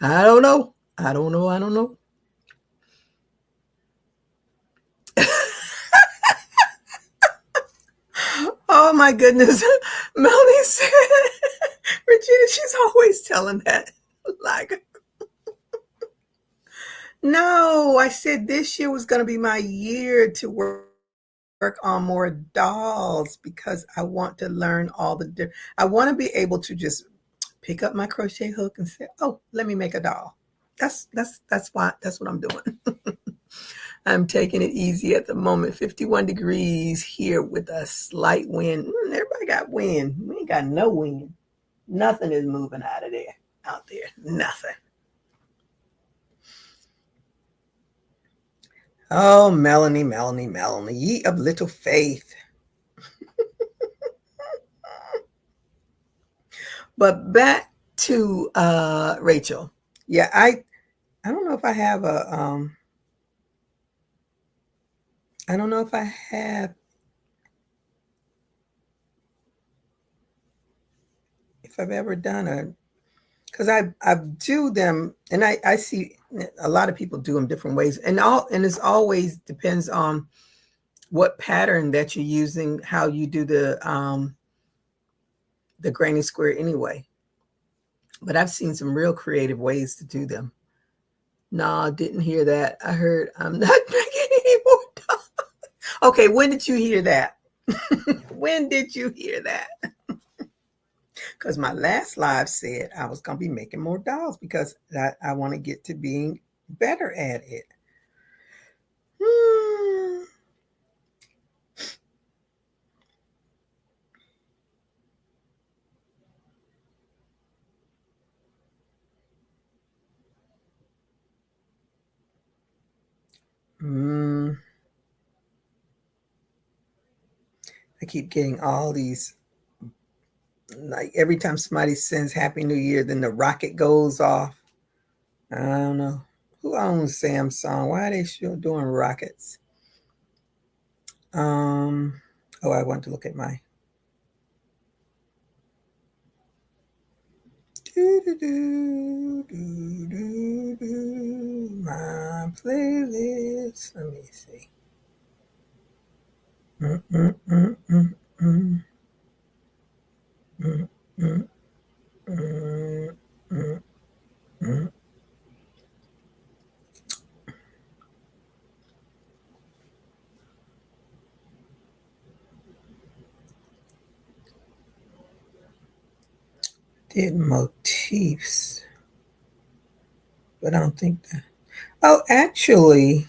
I don't know. I don't know. I don't know. Oh my goodness. Melanie said, Regina, she's always telling that. Like, no, I said this year was going to be my year to work on more dolls because I want to learn all the different. I want to be able to just pick up my crochet hook and say, "Oh, let me make a doll." That's what I'm doing. I'm taking it easy at the moment. 51 degrees here with a slight wind. Everybody got wind. We ain't got no wind. Nothing is moving out of there. Out there. Nothing. Oh, Melanie, Melanie, Melanie, ye of little faith. But back to Rachel. Yeah, I don't know if I have a I don't know if I have if I've ever done a because I do them and I see a lot of people do them different ways and it's always depends on what pattern that you're using, how you do the granny square anyway. But I've seen some real creative ways to do them. No, didn't hear that. I heard I'm not making any more dolls. Okay, when did you hear that? When did you hear that? Because my last live said I was going to be making more dolls because I want to get to being better at it. Hmm. Mm, I keep getting all these, like every time somebody sends Happy New Year, then the rocket goes off. I don't know. Who owns Samsung? Why are they still doing rockets? Um, oh, I want to look at my my playlist. Let me see. Mm, mm, mm, mm, mm. Mm, mm, mm, mm, mm. Did motifs, but I don't think that. Oh, actually,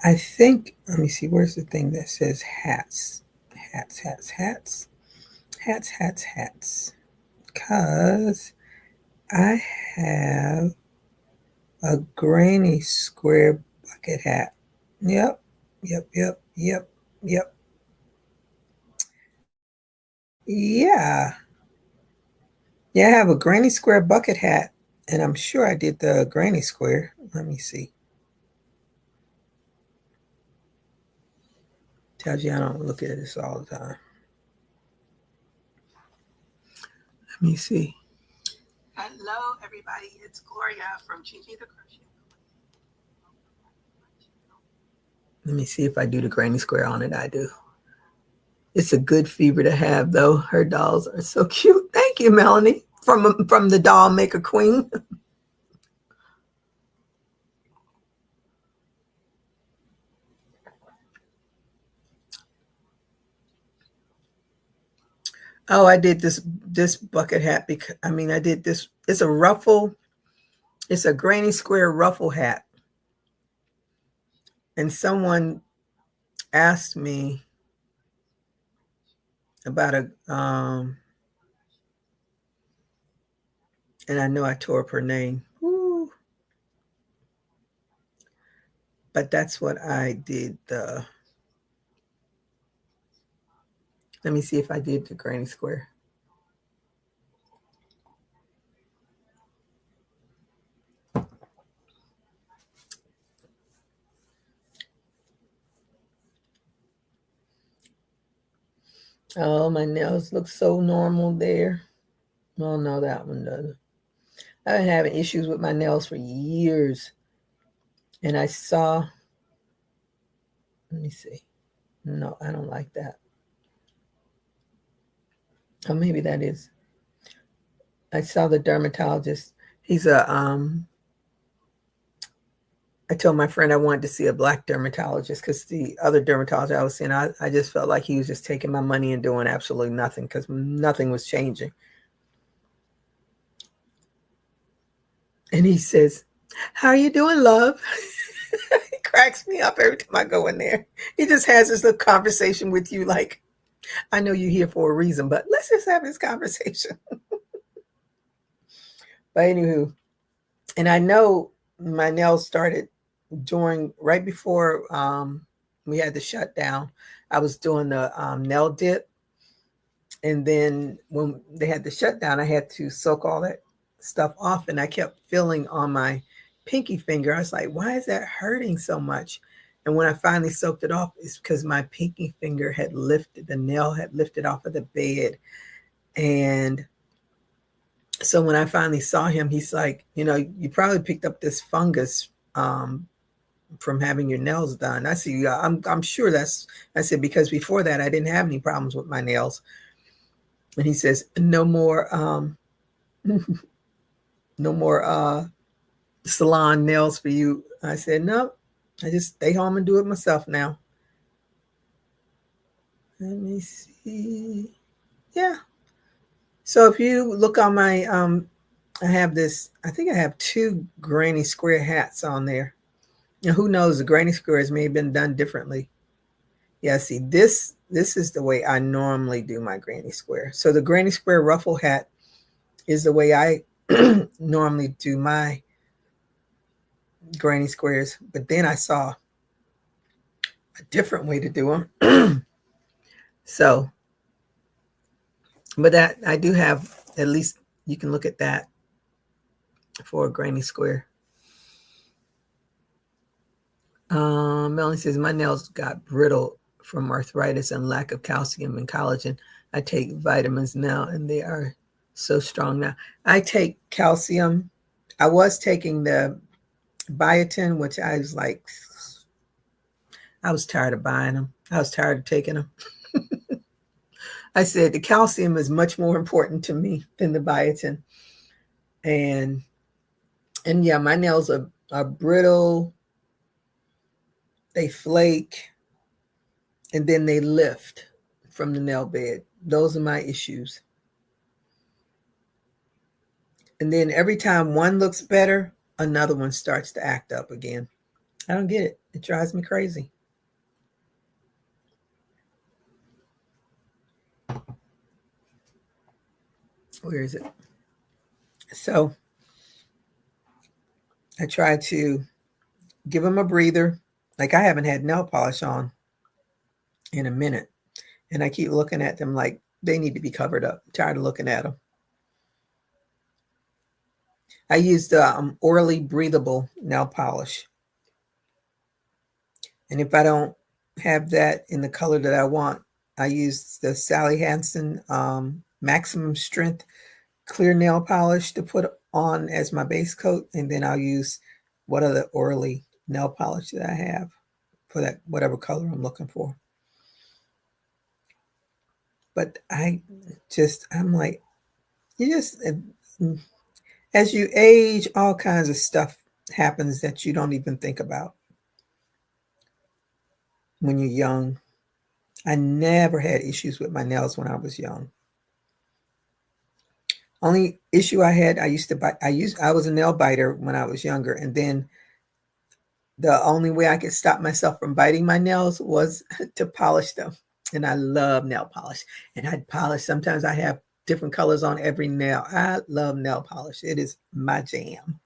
I think. Let me see. Where's the thing that says hats? Hats, hats, hats, hats, hats, hats. Because I have a granny square bucket hat. Yep, yep, yep, yep, yep. Yeah. Yeah, I have a granny square bucket hat, and I'm sure I did the granny square. Let me see. Tells you I don't look at this all the time. Let me see. Hello, everybody. It's Gloria from GGTheCrochetQueen. Let me see if I do the granny square on it. I do. It's a good fever to have, though. Her dolls are so cute. Thank you, Melanie, from the Doll Maker Queen. Oh, I did this bucket hat because I did this. It's a ruffle. It's a granny square ruffle hat, and someone asked me about and I know I tore up her name. Woo. But that's what I did. Let me see if I did the granny square. Oh, my nails look so normal there. Oh, no, that one doesn't. I've been having issues with my nails for years. And I saw, let me see. No, I don't like that. Oh, maybe that is. I saw the dermatologist. He's I told my friend I wanted to see a black dermatologist because the other dermatologist I was seeing, I just felt like he was just taking my money and doing absolutely nothing because nothing was changing. And he says, "How are you doing, love?" He cracks me up every time I go in there. He just has this little conversation with you like, I know you're here for a reason, but let's just have this conversation. But anywho, and I know my nails started right before we had the shutdown. I was doing the nail dip. And then when they had the shutdown, I had to soak all that stuff off. And I kept feeling on my pinky finger. I was like, why is that hurting so much? And when I finally soaked it off, it's because my pinky finger had lifted, the nail had lifted off of the bed. And so when I finally saw him, he's like, you probably picked up this fungus from having your nails done. I see. I'm sure I said, because before that, I didn't have any problems with my nails. And he says, no more, no more salon nails for you. I said, no, I just stay home and do it myself now. Let me see. Yeah. So if you look on my, I have this, I think I have 2 granny square hats on there. Now, who knows, the granny squares may have been done differently. Yeah, see, this is the way I normally do my granny square. So the granny square ruffle hat is the way I normally do my granny squares. But then I saw a different way to do them. So, but that I do have, at least you can look at that for a granny square. Melanie says, my nails got brittle from arthritis and lack of calcium and collagen. I take vitamins now and they are so strong now. I take calcium. I was taking the biotin, which I was like, I was tired of buying them. I was tired of taking them. I said the calcium is much more important to me than the biotin. And yeah, my nails are brittle, they flake, and then they lift from the nail bed. Those are my issues. And then every time one looks better, another one starts to act up again. I don't get it. It drives me crazy. Where is it? So I try to give them a breather. Like, I haven't had nail polish on in a minute. And I keep looking at them like they need to be covered up. I'm tired of looking at them. I use the orally breathable nail polish. And if I don't have that in the color that I want, I use the Sally Hansen Maximum Strength Clear Nail Polish to put on as my base coat. And then I'll use what other orally nail polish that I have for that, whatever color I'm looking for. But I'm like, as you age, all kinds of stuff happens that you don't even think about when you're young. I never had issues with my nails when I was young. Only issue I had, I was a nail biter when I was younger, and then the only way I could stop myself from biting my nails was to polish them. And I love nail polish. And I'd polish. Sometimes I have different colors on every nail. I love nail polish. It is my jam.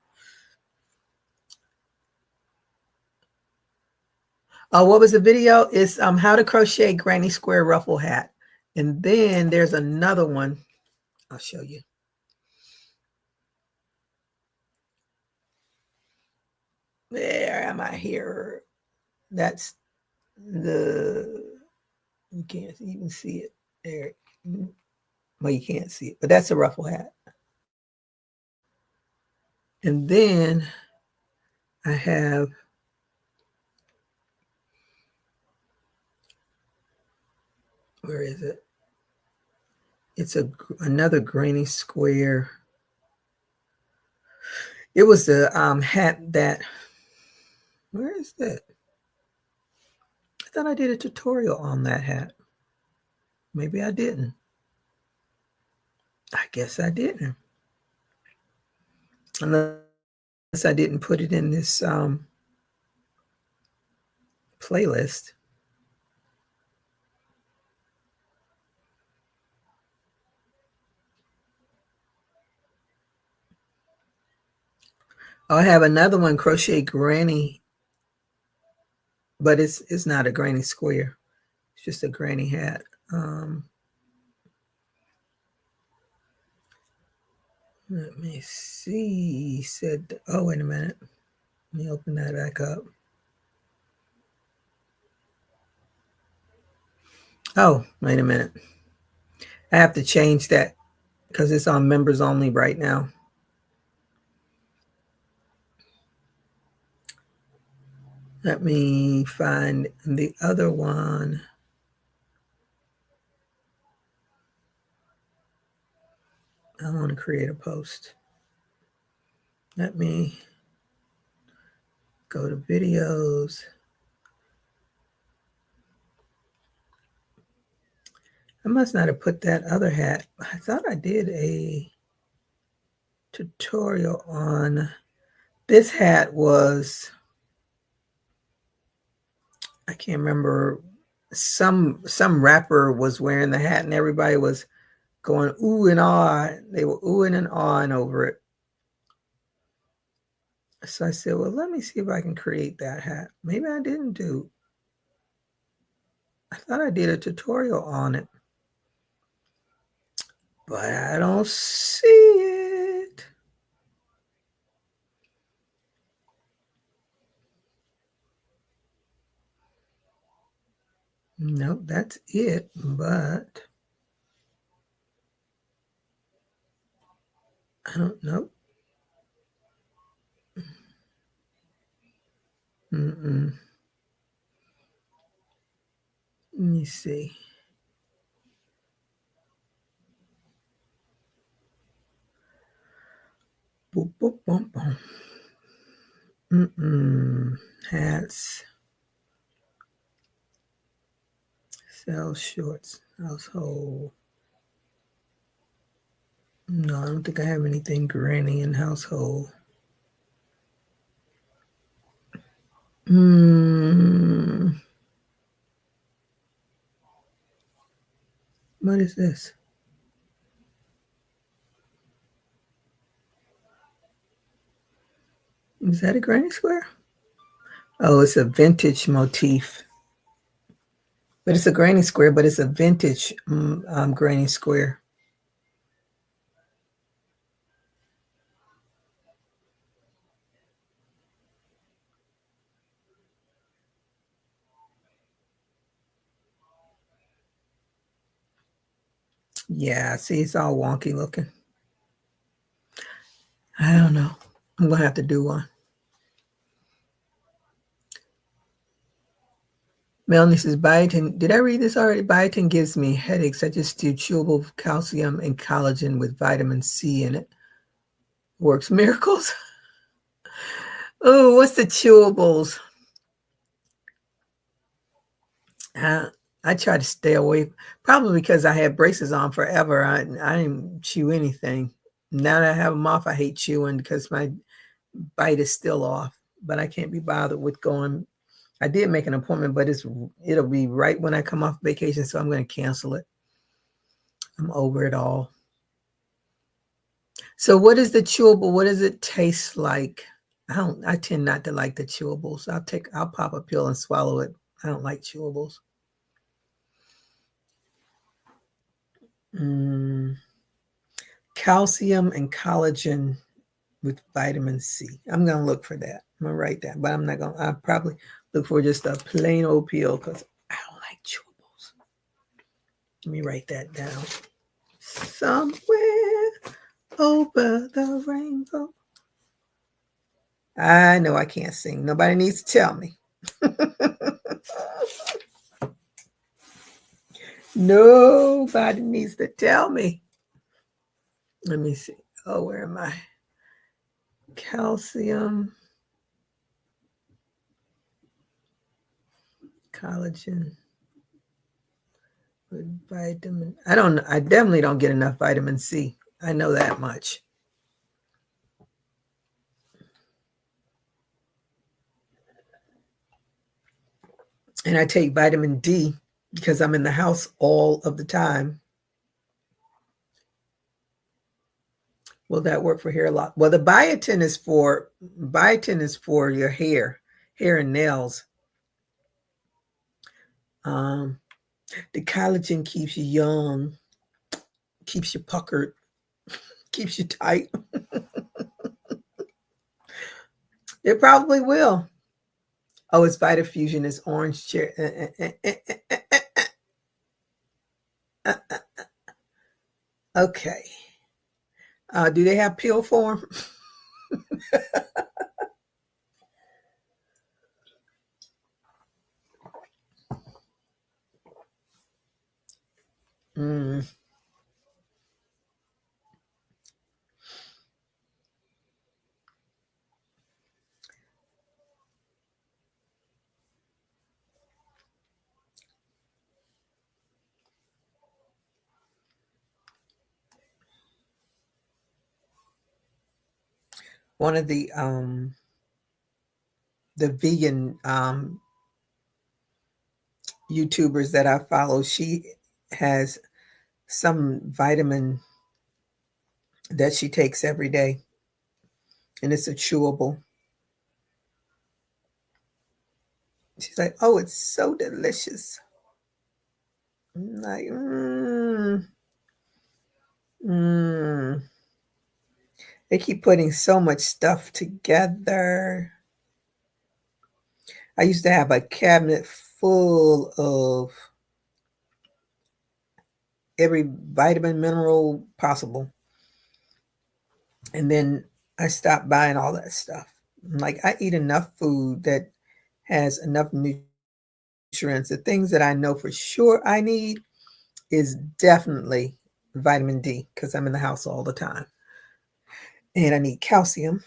What was the video? It's how to crochet granny square ruffle hat. And then there's another one. I'll show you. Where am I here? That's you can't even see it. There. Well, you can't see it, but that's a ruffle hat. And then I have where is it? It's another granny square. It was the hat that, where is that? I thought I did a tutorial on that hat. Maybe I didn't. I guess I didn't. Unless I didn't put it in this playlist. I have another one, Crochet Granny, but it's not a granny square. It's just a granny hat. Let me see. Said, oh, wait a minute. Let me open that back up. Oh, wait a minute. I have to change that because it's on members only right now. Let me find the other one. I want to create a post. Let me go to videos. I must not have put that other hat. I thought I did a tutorial on this hat. Was I can't remember, some rapper was wearing the hat and everybody was going ooh and ah. They were oohing and ahhing over it. So I said, well, let me see if I can create that hat. Maybe I didn't do. I thought I did a tutorial on it, but I don't see it. Nope, that's it, but I don't know. Let me see. Boop, boop, boom, boom. Hats. Sell shorts. Household. No, I don't think I have anything granny in household. What is this? Is that a granny square? Oh, it's a vintage motif. But it's a granny square, but it's a vintage granny square. Yeah, see, it's all wonky looking. I don't know. I'm going to have to do one. Melanie says, biotin. Did I read this already? Biotin gives me headaches. I just do chewable calcium and collagen with vitamin C in it. Works miracles. Oh, what's the chewables? I try to stay away, probably because I had braces on forever. I didn't chew anything. Now that I have them off, I hate chewing because my bite is still off. But I can't be bothered with going. I did make an appointment, but it'll be right when I come off vacation, so I'm going to cancel it. I'm over it all. So what is the chewable? What does it taste like? I tend not to like the chewables. I'll pop a pill and swallow it. I don't like chewables. Calcium and collagen with vitamin C. I'm going to look for that. I'm going to write that, but I'll probably look for just a plain old pill because I don't like chewables. Let me write that down. Somewhere over the rainbow. I know I can't sing. Nobody needs to tell me. Nobody needs to tell me. Let me see. Oh, where am I? Calcium, collagen, with vitamin. I definitely don't get enough vitamin C. I know that much. And I take vitamin D because I'm in the house all of the time. Will that work for hair loss? Well, the biotin is for your hair and nails. The collagen keeps you young, keeps you puckered, keeps you tight. It probably will. Oh, it's Vitafusion. It's orange cherry. Okay. Do they have pill form? One of the vegan YouTubers that I follow, she has some vitamin that she takes every day, and it's a chewable. She's like, oh, it's so delicious. I'm like, They keep putting so much stuff together. I used to have a cabinet full of every vitamin, mineral possible. And then I stopped buying all that stuff. Like, I eat enough food that has enough nutrients. The things that I know for sure I need is definitely vitamin D because I'm in the house all the time. And I need calcium.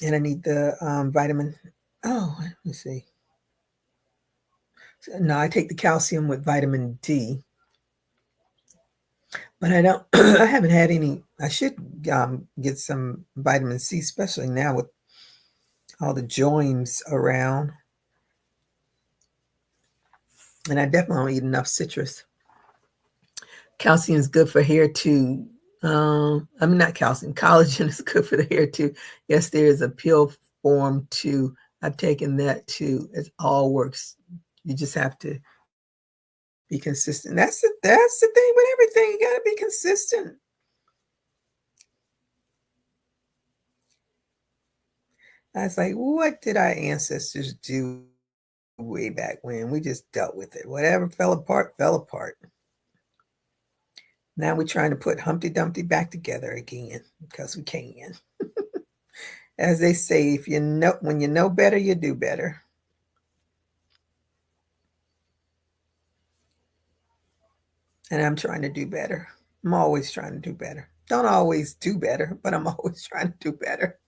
And I need the vitamin. Oh, let me see. No, I take the calcium with vitamin D. But I don't, I haven't had any. I should get some vitamin C, especially now with all the joins around. And I definitely don't eat enough citrus. Calcium is good for hair too. Not calcium. Collagen is good for the hair too. Yes, there is a pill form too. I've taken that too. It all works. You just have to be consistent. That's the thing with everything. You got to be consistent. I was like, what did our ancestors do way back when? We just dealt with it. Whatever fell apart, fell apart. Now we're trying to put Humpty Dumpty back together again because we can. As they say, if you know, when you know better, you do better. And I'm trying to do better. I'm always trying to do better. Don't always do better, but I'm always trying to do better.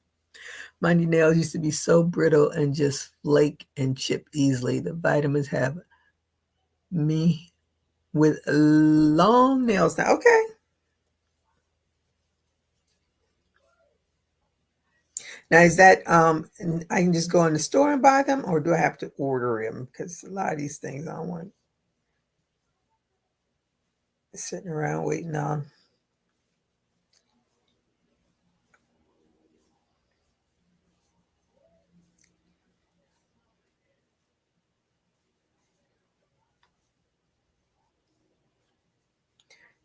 My nails used to be so brittle and just flake and chip easily. The vitamins have me with long nails now. Okay. Now, is that I can just go in the store and buy them, or do I have to order them? Because a lot of these things I don't want sitting around waiting on.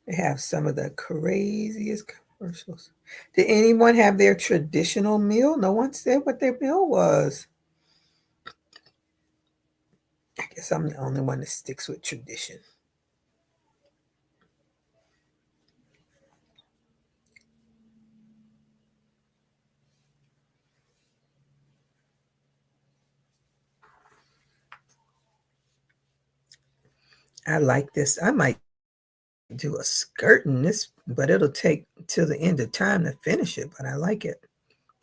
They have some of the craziest commercials. Did anyone have their traditional meal? No one said what their meal was. I guess I'm the only one that sticks with tradition. I like this. I might do a skirt in this, but it'll take till the end of time to finish it, but I like it.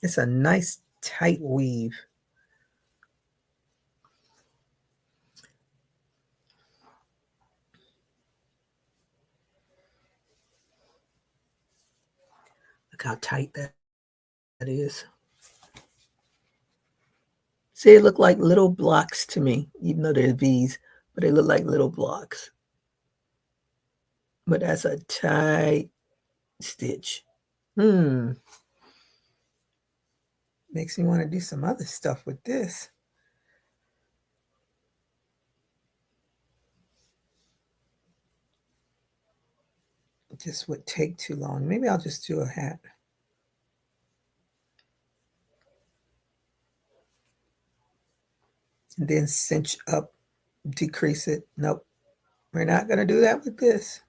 It's a nice tight weave. Look how tight that is. See, it look like little blocks to me, even though they're V's, but they look like little blocks. But that's a tight stitch. Makes me want to do some other stuff with this. It just would take too long. Maybe I'll just do a hat. And then cinch up, decrease it. Nope, we're not going to do that with this.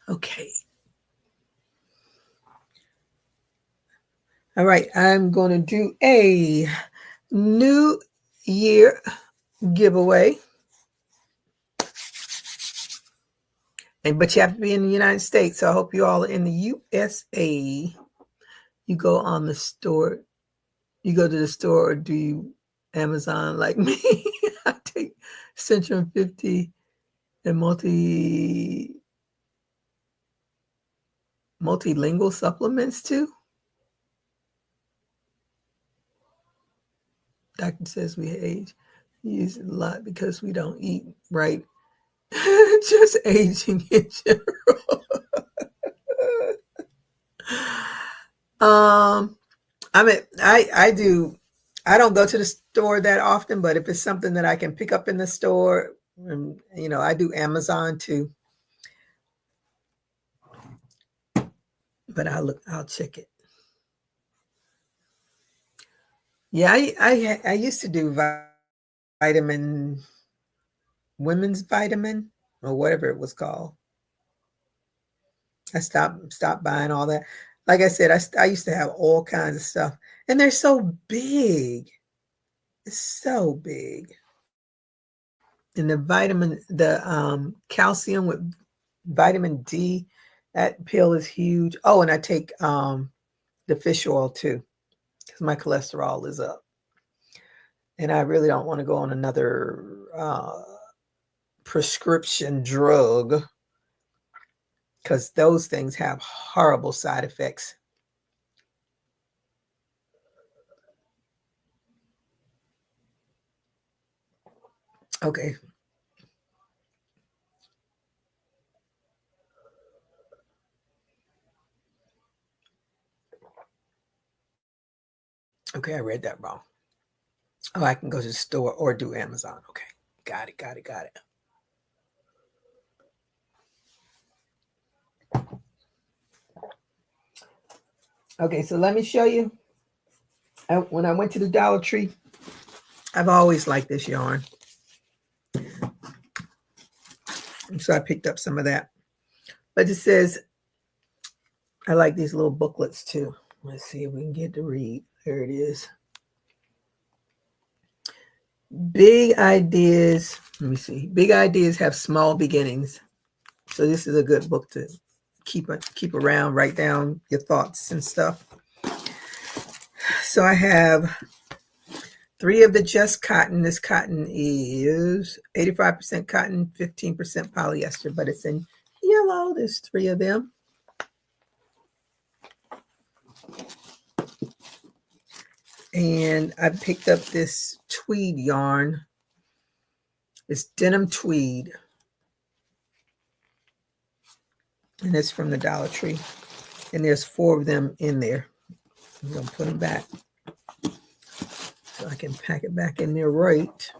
Okay. All right, I'm going to do a New Year giveaway. But you have to be in the United States, so I hope you all are in the USA. You go on the store. You go to the store or do you Amazon like me? I take Centrum 50 and multilingual supplements too. Doctor says we age. Use it a lot because we don't eat right. Just aging in general. I mean, I do. I don't go to the store that often, but if it's something that I can pick up in the store, you know, I do Amazon too. But I'll check it. Yeah, I used to do vitamin, women's vitamin, or whatever it was called. I stopped buying all that. Like I said, I used to have all kinds of stuff, and they're so big. It's so big. And the calcium with vitamin D, that pill is huge. Oh, and I take the fish oil too, because my cholesterol is up. And I really don't want to go on another prescription drug, because those things have horrible side effects. Okay. Okay, I read that wrong. Oh, I can go to the store or do Amazon. Okay. Got it. Okay, so let me show you. When I went to the Dollar Tree, I've always liked this yarn. So I picked up some of that. But it says, I like these little booklets too. Let's see if we can get to read. There it is. Big ideas. Let me see. Big ideas have small beginnings. So this is a good book to keep around, write down your thoughts and stuff. So I have 3 of the Just Cotton. This cotton is 85% cotton, 15% polyester, but it's in yellow. There's 3 of them. And I picked up this tweed yarn. It's denim tweed. And it's from the Dollar Tree. And there's 4 of them in there. I'm going to put them back so I can pack it back in there right.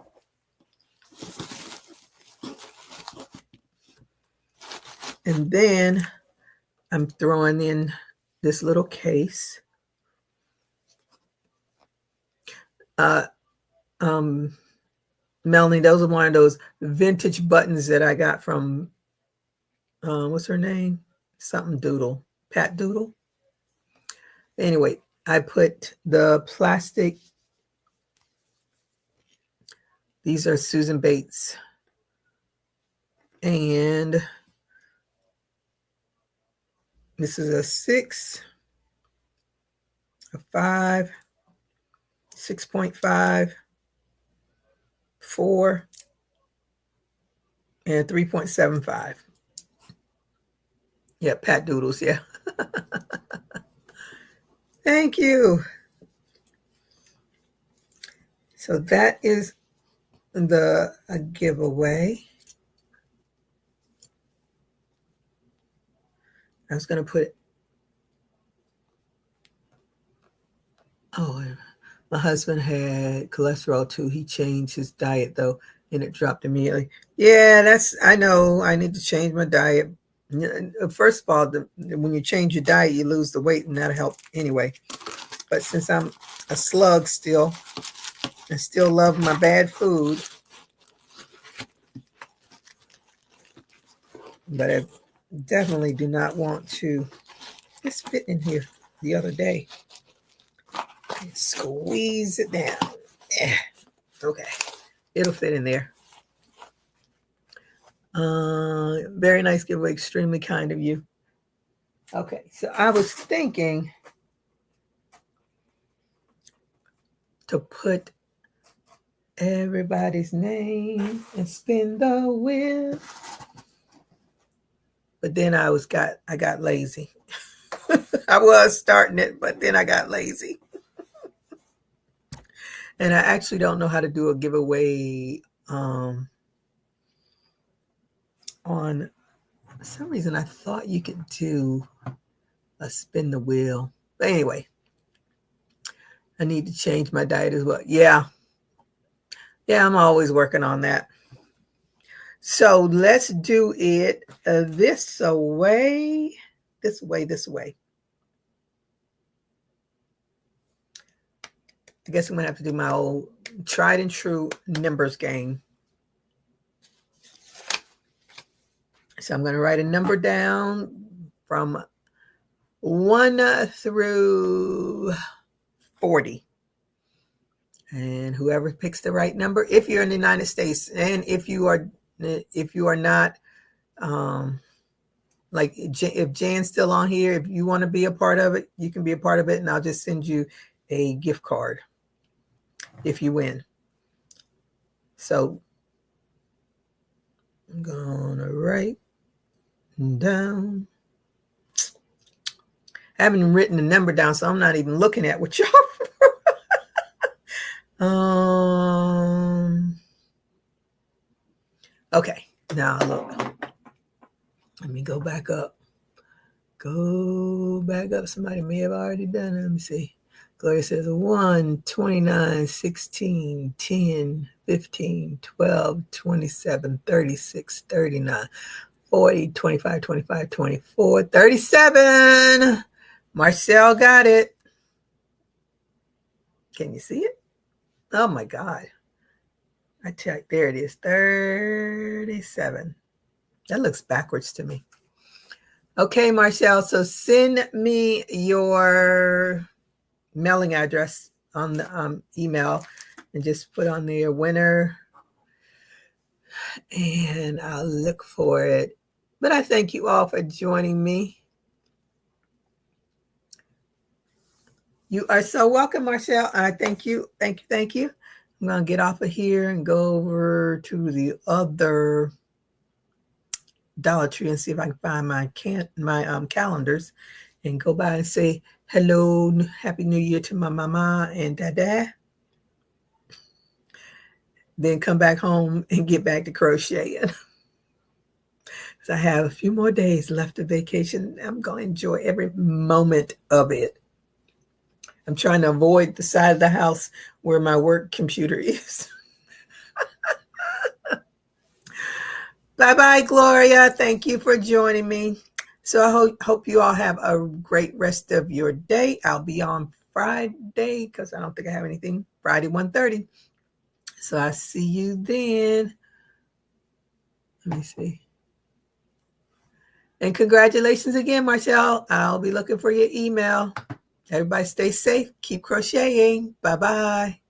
And then I'm throwing in this little case. Melanie, those are one of those vintage buttons that I got from what's her name? Something Doodle. Pat Doodle. Anyway, I put the plastic. These are Susan Bates. And this is a 6, a 5, 6.5, 4, and 3.75. Yeah, Pat Doodles, yeah. Thank you. So that is the giveaway. I was going to put, my husband had cholesterol too. He changed his diet though, and it dropped immediately. Yeah, I know. I need to change my diet. First of all, when you change your diet, you lose the weight, and that'll help anyway. But since I'm a slug still, I still love my bad food. But I definitely do not want to. This fit in here the other day. Squeeze it down. Yeah. Okay. It'll fit in there. Very nice giveaway. Extremely kind of you. Okay. So I was thinking to put everybody's name and spin the wheel. But then I got lazy. I was starting it, but then I got lazy. And I actually don't know how to do a giveaway on for some reason. I thought you could do a spin the wheel. But anyway, I need to change my diet as well. Yeah, I'm always working on that. So let's do it this way. I guess I'm going to have to do my old tried and true numbers game. So I'm going to write a number down from 1 through 40. And whoever picks the right number, if you're in the United States, and if you are not, like if Jan's still on here, if you want to be a part of it, you can be a part of it, and I'll just send you a gift card if you win. So I'm gonna write down. I haven't written the number down, so I'm not even looking at what y'all. Okay, now look. Let me go back up. Somebody may have already done it. Let me see. Gloria says 1, 29, 16, 10, 15, 12, 27, 36, 39, 40, 25, 25, 24, 37. Marcel got it. Can you see it? Oh my God. I tell you, there it is, 37. That looks backwards to me. Okay, Marcel, so send me your mailing address on the email and just put on there winner, and I'll look for it. But I thank you all for joining me. You are so welcome, Marcel. I thank you. I'm going to get off of here and go over to the other Dollar Tree and see if I can find my calendars and go by and say hello, Happy New Year to my mama and dada. Then come back home and get back to crocheting. So I have a few more days left of vacation. I'm going to enjoy every moment of it. I'm trying to avoid the side of the house where my work computer is. Bye-bye, Gloria. Thank you for joining me. So I hope you all have a great rest of your day. I'll be on Friday because I don't think I have anything. Friday, 1:30. So I see you then. Let me see. And congratulations again, Marcel. I'll be looking for your email. Everybody stay safe. Keep crocheting. Bye-bye.